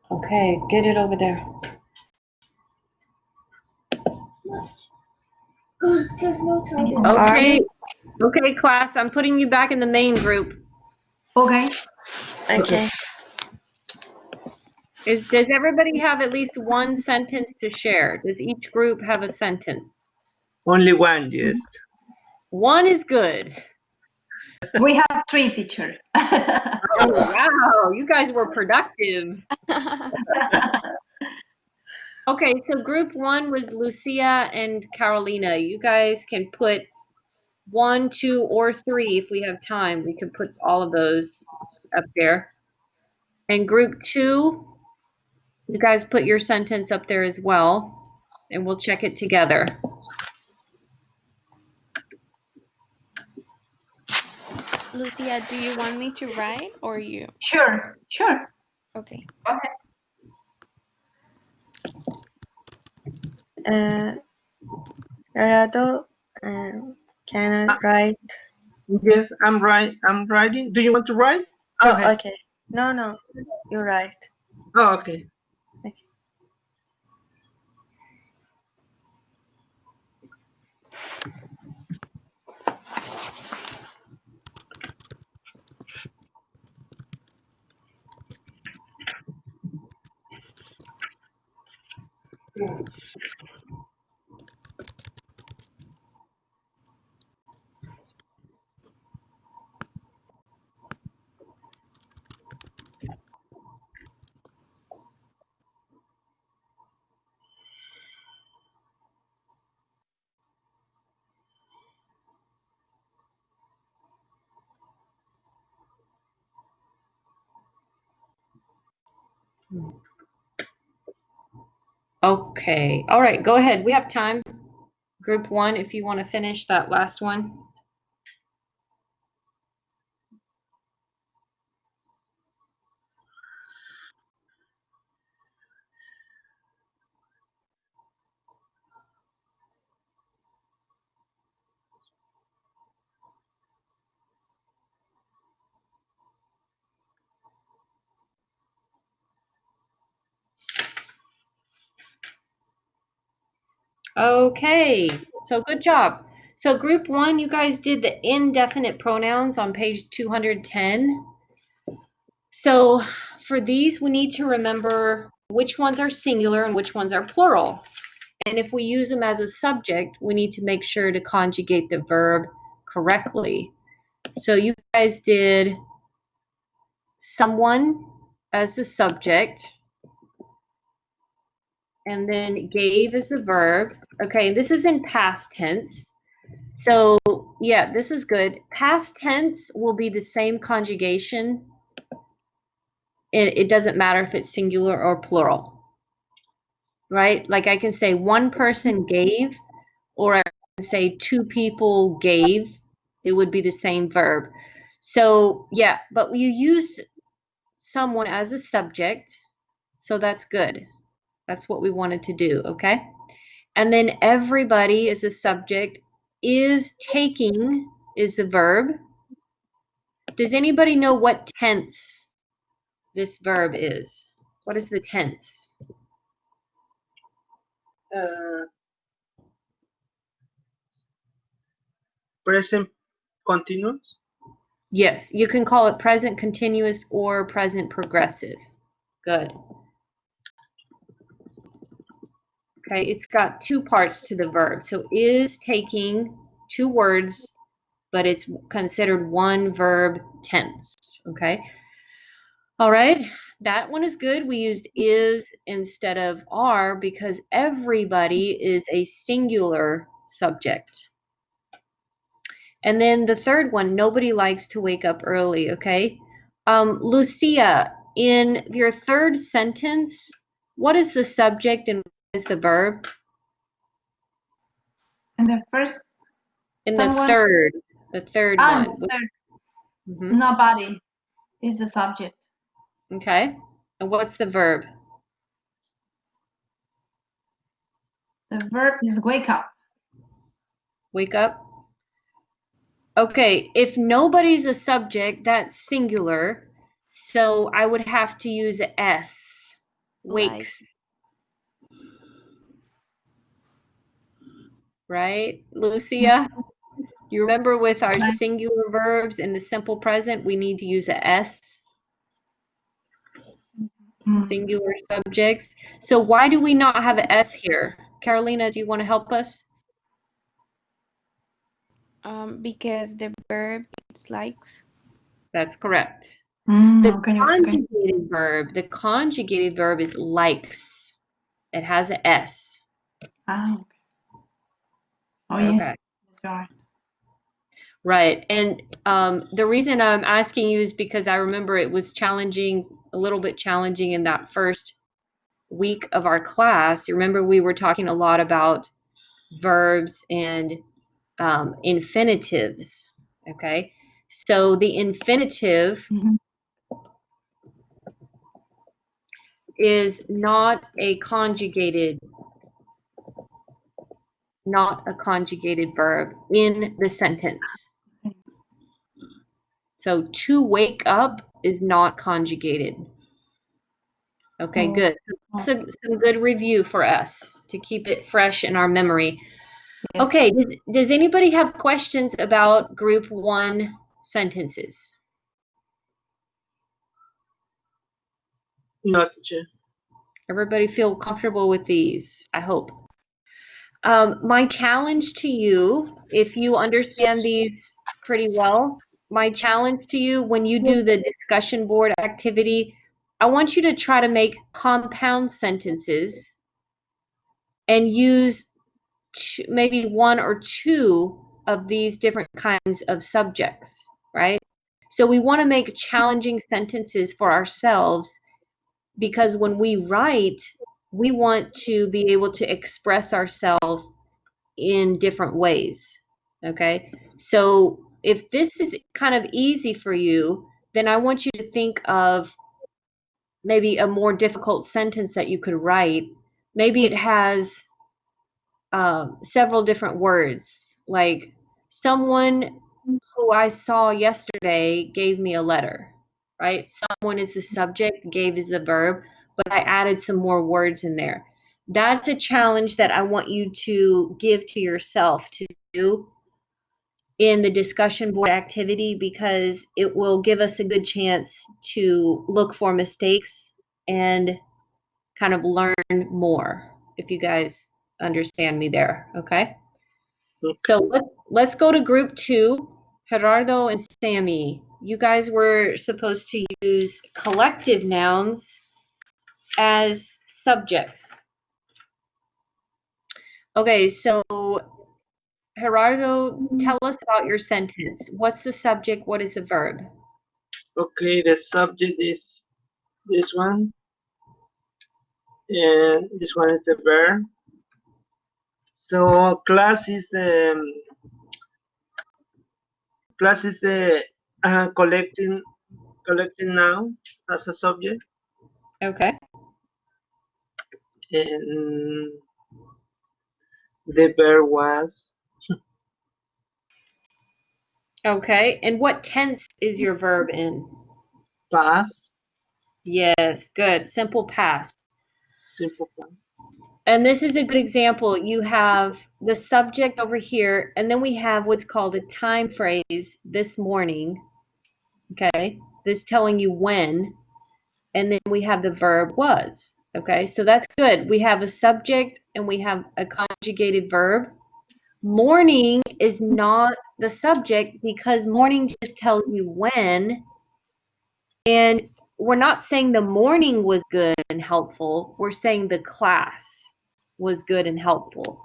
Okay, get it over there. Okay, okay, class, I'm putting you back in the main group.
Okay.
Okay.
Does everybody have at least one sentence to share? Does each group have a sentence?
Only one, yes.
One is good.
We have 3, teacher.
Oh, wow, you guys were productive. Okay, so group 1 was Lucia and Carolina. You guys can put 1, 2, or 3 if we have time. We can put all of those up there. And group 2, you guys put your sentence up there as well, and we'll check it together.
Lucia, do you want me to write or you?
Sure.
Okay.
Go ahead.
Gerardo, can I write?
Yes, I'm writing. Do you want to write? Go
Oh,
ahead.
okay. No, you're right.
Oh, okay.
Okay, all right, go ahead. We have time. Group 1, if you want to finish that last one. Okay, so good job. So group 1, you guys did the indefinite pronouns on page 210. So for these, we need to remember which ones are singular and which ones are plural. And if we use them as a subject, we need to make sure to conjugate the verb correctly. So you guys did someone as the subject, and then gave as the verb. Okay, this is in past tense. So yeah, this is good. Past tense will be the same conjugation. It doesn't matter if it's singular or plural, right? Like I can say one person gave, or I can say 2 people gave. It would be the same verb. So yeah, but you use someone as a subject, so that's good. That's what we wanted to do, okay? And then everybody is a subject. Is taking is the verb. Does anybody know what tense this verb is? What is the tense?
Present continuous.
Yes, you can call it present continuous or present progressive. Good. Okay, it's got 2 parts to the verb. So is taking 2 words, but it's considered one verb tense. Okay. All right, that one is good. We used is instead of are because everybody is a singular subject. And then the third one, nobody likes to wake up early, okay? Lucia, in your third sentence, what is the subject and what is the verb?
And the first,
In
someone,
the third
and
one.
the third,
Mhm.
nobody is the subject.
Okay, and what's the verb?
The verb is wake up.
Wake up? Okay, if nobody's a subject, that's singular. So I would have to use a S. Wakes. Right, Lucia? You remember with our singular verbs in the simple present, we need to use a S. Singular subjects. So why do we not have an S here? Carolina, do you want to help us?
Because the verb is likes.
That's correct.
Okay, okay.
The conjugated verb is likes. It has an S.
Ah, okay. Oh,
Okay.
yes. Sorry.
Right. And the reason I'm asking you is because I remember it was challenging, a little bit challenging in that first week of our class. You remember we were talking a lot about verbs and infinitives. Okay. So the infinitive is not a conjugated verb in the sentence. So to wake up is not conjugated. Okay, good. So some good review for us to keep it fresh in our memory. Okay, does anybody have questions about group 1 sentences?
No, teacher.
Everybody feel comfortable with these, I hope. My challenge to you, if you understand these pretty well, my challenge to you when you do the discussion board activity, I want you to try to make compound sentences and use maybe 1 or 2 of these different kinds of subjects, right? So we want to make challenging sentences for ourselves because when we write, we want to be able to express ourselves in different ways, okay? So if this is kind of easy for you, then I want you to think of maybe a more difficult sentence that you could write. Maybe it has several different words, like someone who I saw yesterday gave me a letter, right? Someone is the subject, gave is the verb, but I added some more words in there. That's a challenge that I want you to give to yourself to do in the discussion board activity because it will give us a good chance to look for mistakes and kind of learn more, if you guys understand me there, okay? So let's go to group 2. Gerardo and Sammy, you guys were supposed to use collective nouns as subjects. Okay, so Gerardo, tell us about your sentence. What's the subject? What is the verb?
Okay, the subject is this one, and this one is the verb. So class is the collecting noun as a subject,
Okay.
and the verb was
Okay, and what tense is your verb in?
past,
Yes, good. Simple past.
simple past.
And this is a good example. You have the subject over here, and then we have what's called a time phrase, this morning. Okay, this telling you when, and then we have the verb was. Okay, so that's good. We have a subject and we have a conjugated verb. Morning is not the subject because morning just tells you when, and we're not saying the morning was good and helpful. We're saying the class was good and helpful.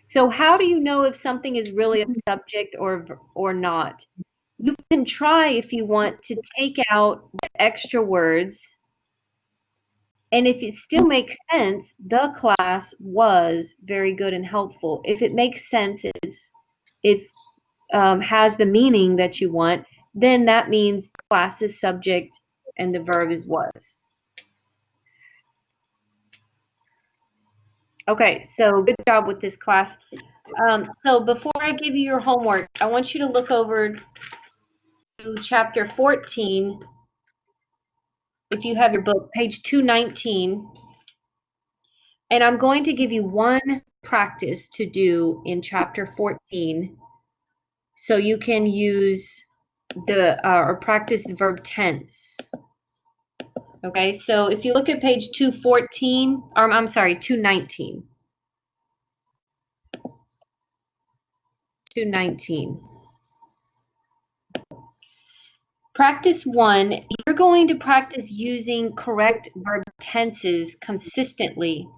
So how do you know if something is really a subject or not? You can try if you want to take out the extra words, and if it still makes sense, the class was very good and helpful. If it makes sense, it's has the meaning that you want, then that means class is subject and the verb is was. Okay, so good job with this class. So before I give you your homework, I want you to look over to chapter 14 if you have your book, page 219. And I'm going to give you one practice to do in chapter 14 so you can use the or practice the verb tense. Okay, so if you look at page 214, or I'm sorry, 219. 219. Practice 1, you're going to practice using correct verb tenses consistently.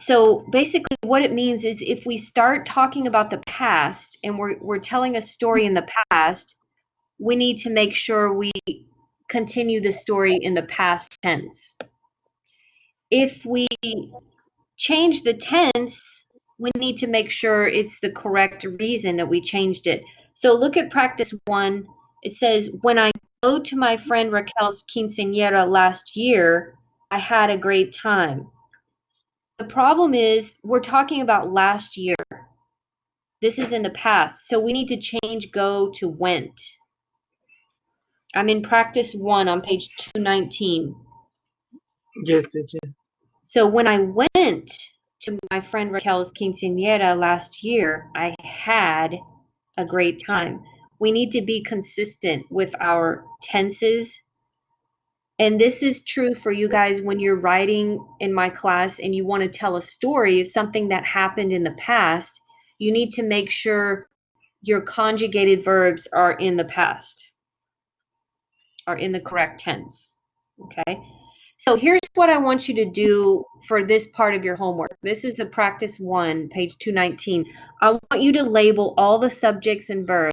So basically what it means is if we start talking about the past and we're telling a story in the past, we need to make sure we continue the story in the past tense. If we change the tense, we need to make sure it's the correct reason that we changed it. So look at practice 1. It says, when I go to my friend Raquel's quinceañera last year, I had a great time. The problem is we're talking about last year. This is in the past, so we need to change go to went. I'm in practice 1 on page 219.
Yes, teacher.
So when I went to my friend Raquel's quinceañera last year, I had a great time. We need to be consistent with our tenses. And this is true for you guys when you're writing in my class and you want to tell a story of something that happened in the past. You need to make sure your conjugated verbs are in the past, are in the correct tense. Okay? So here's what I want you to do for this part of your homework. This is the practice 1, page 219. I want you to label all the subjects and verbs.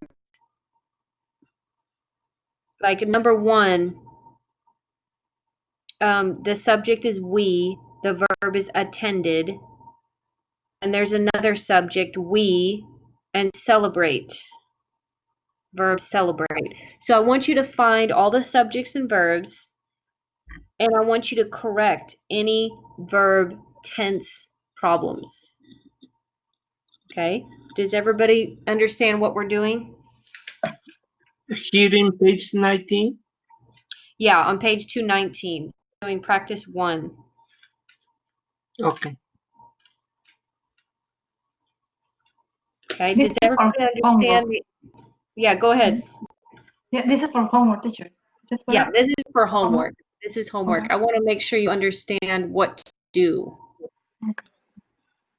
Like number 1, the subject is we, the verb is attended, and there's another subject, we, and celebrate. Verb celebrate. So I want you to find all the subjects and verbs, and I want you to correct any verb tense problems. Okay? Does everybody understand what we're doing?
Here in page 19.
Yeah, on page 219, doing practice 1.
Okay.
Okay,
This
does
is for
everybody understand?
homework.
Yeah, go ahead.
Yeah, this is for homework, teacher. Is that
Yeah,
correct?
this is for homework. This is homework.
Okay.
I want to make sure you understand what to do.
Okay.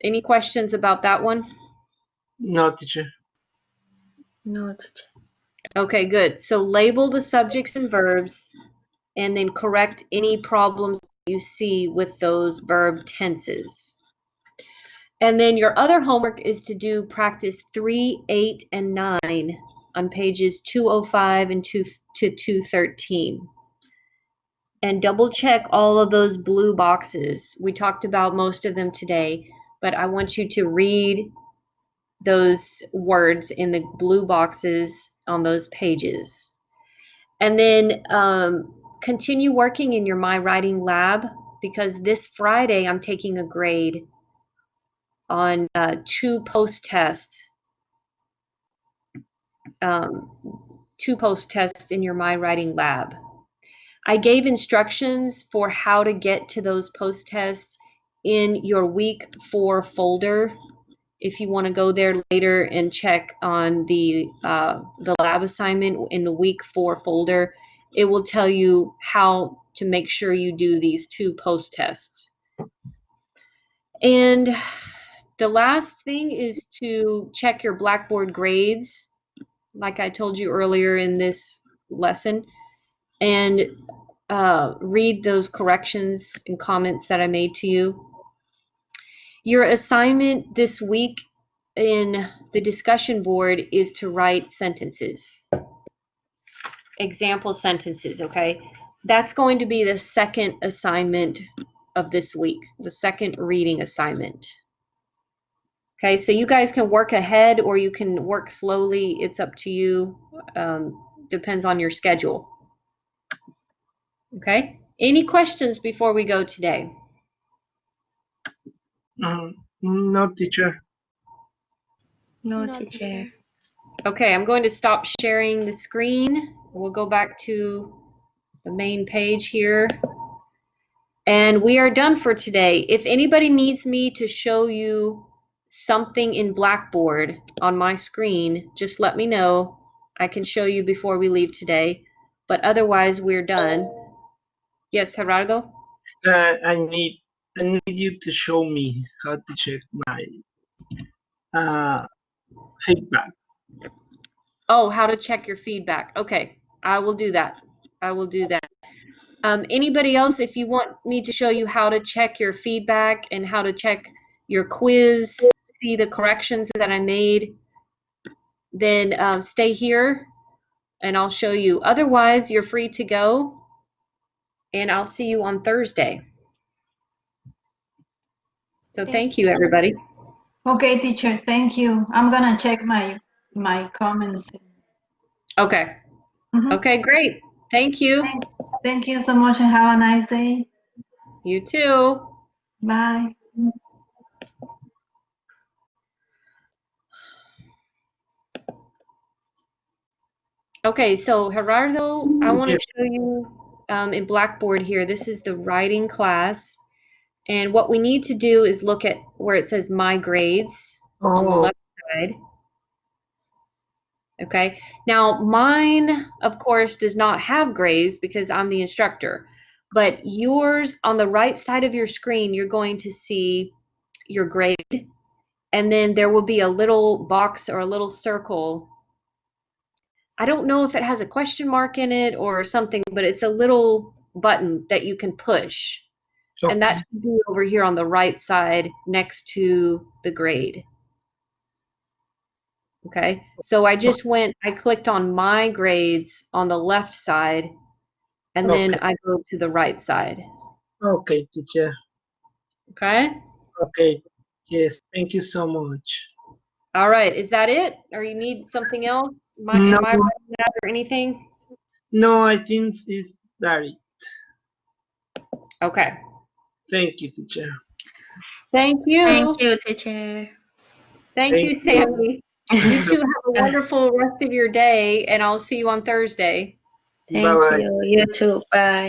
Any questions about that one?
No, teacher.
No, teacher.
Okay, good. So label the subjects and verbs and then correct any problems you see with those verb tenses. And then your other homework is to do practice 3, 8, and 9 on pages 205 and 213. And double check all of those blue boxes. We talked about most of them today, but I want you to read those words in the blue boxes on those pages. And then continue working in your My Writing Lab, because this Friday I'm taking a grade on 2 post-tests. 2 post-tests in your My Writing Lab. I gave instructions for how to get to those post-tests in your week 4 folder. If you want to go there later and check on the lab assignment in the week 4 folder, it will tell you how to make sure you do these 2 post-tests. And the last thing is to check your Blackboard grades, like I told you earlier in this lesson, and read those corrections and comments that I made to you. Your assignment this week in the discussion board is to write sentences, example sentences, okay? That's going to be the second assignment of this week, the second reading assignment. Okay, so you guys can work ahead or you can work slowly. It's up to you. Depends on your schedule. Okay, any questions before we go today?
No, teacher.
No,
No,
teacher.
teacher.
Okay, I'm going to stop sharing the screen. We'll go back to the main page here. And we are done for today. If anybody needs me to show you something in Blackboard on my screen, just let me know. I can show you before we leave today. But otherwise, we're done. Yes, Gerardo?
I need you to show me how to check my feedback.
Oh, how to check your feedback. Okay, I will do that. I will do that. Anybody else, if you want me to show you how to check your feedback and how to check your quiz, see the corrections that I made, then stay here and I'll show you. Otherwise, you're free to go and I'll see you on Thursday. So thank you, everybody.
Okay, teacher, thank you. I'm gonna check my comments.
Okay. Okay, great. Thank you.
Thank you so much and have a nice day.
You too.
Bye.
Okay, so Gerardo, I want to show you in Blackboard here. This is the writing class. And what we need to do is look at where it says My Grades on the left side. Okay, now mine, of course, does not have grades because I'm the instructor. But yours, on the right side of your screen, you're going to see your grade. And then there will be a little box or a little circle. I don't know if it has a question mark in it or something, but it's a little button that you can push.
Okay.
And that should be over here on the right side next to the grade. Okay, so I clicked on My Grades on the left side, and then I go to the right side.
Okay, teacher.
Okay?
Okay, yes, thank you so much.
All right, is that it? Or you need something else?
No.
Am I writing that or anything?
No, I think it's that it.
Okay.
Thank you, teacher.
Thank you.
Thank you, teacher.
Thank you, Sammy. You two have a wonderful rest of your day, and I'll see you on Thursday.
Thank you. You too. Bye.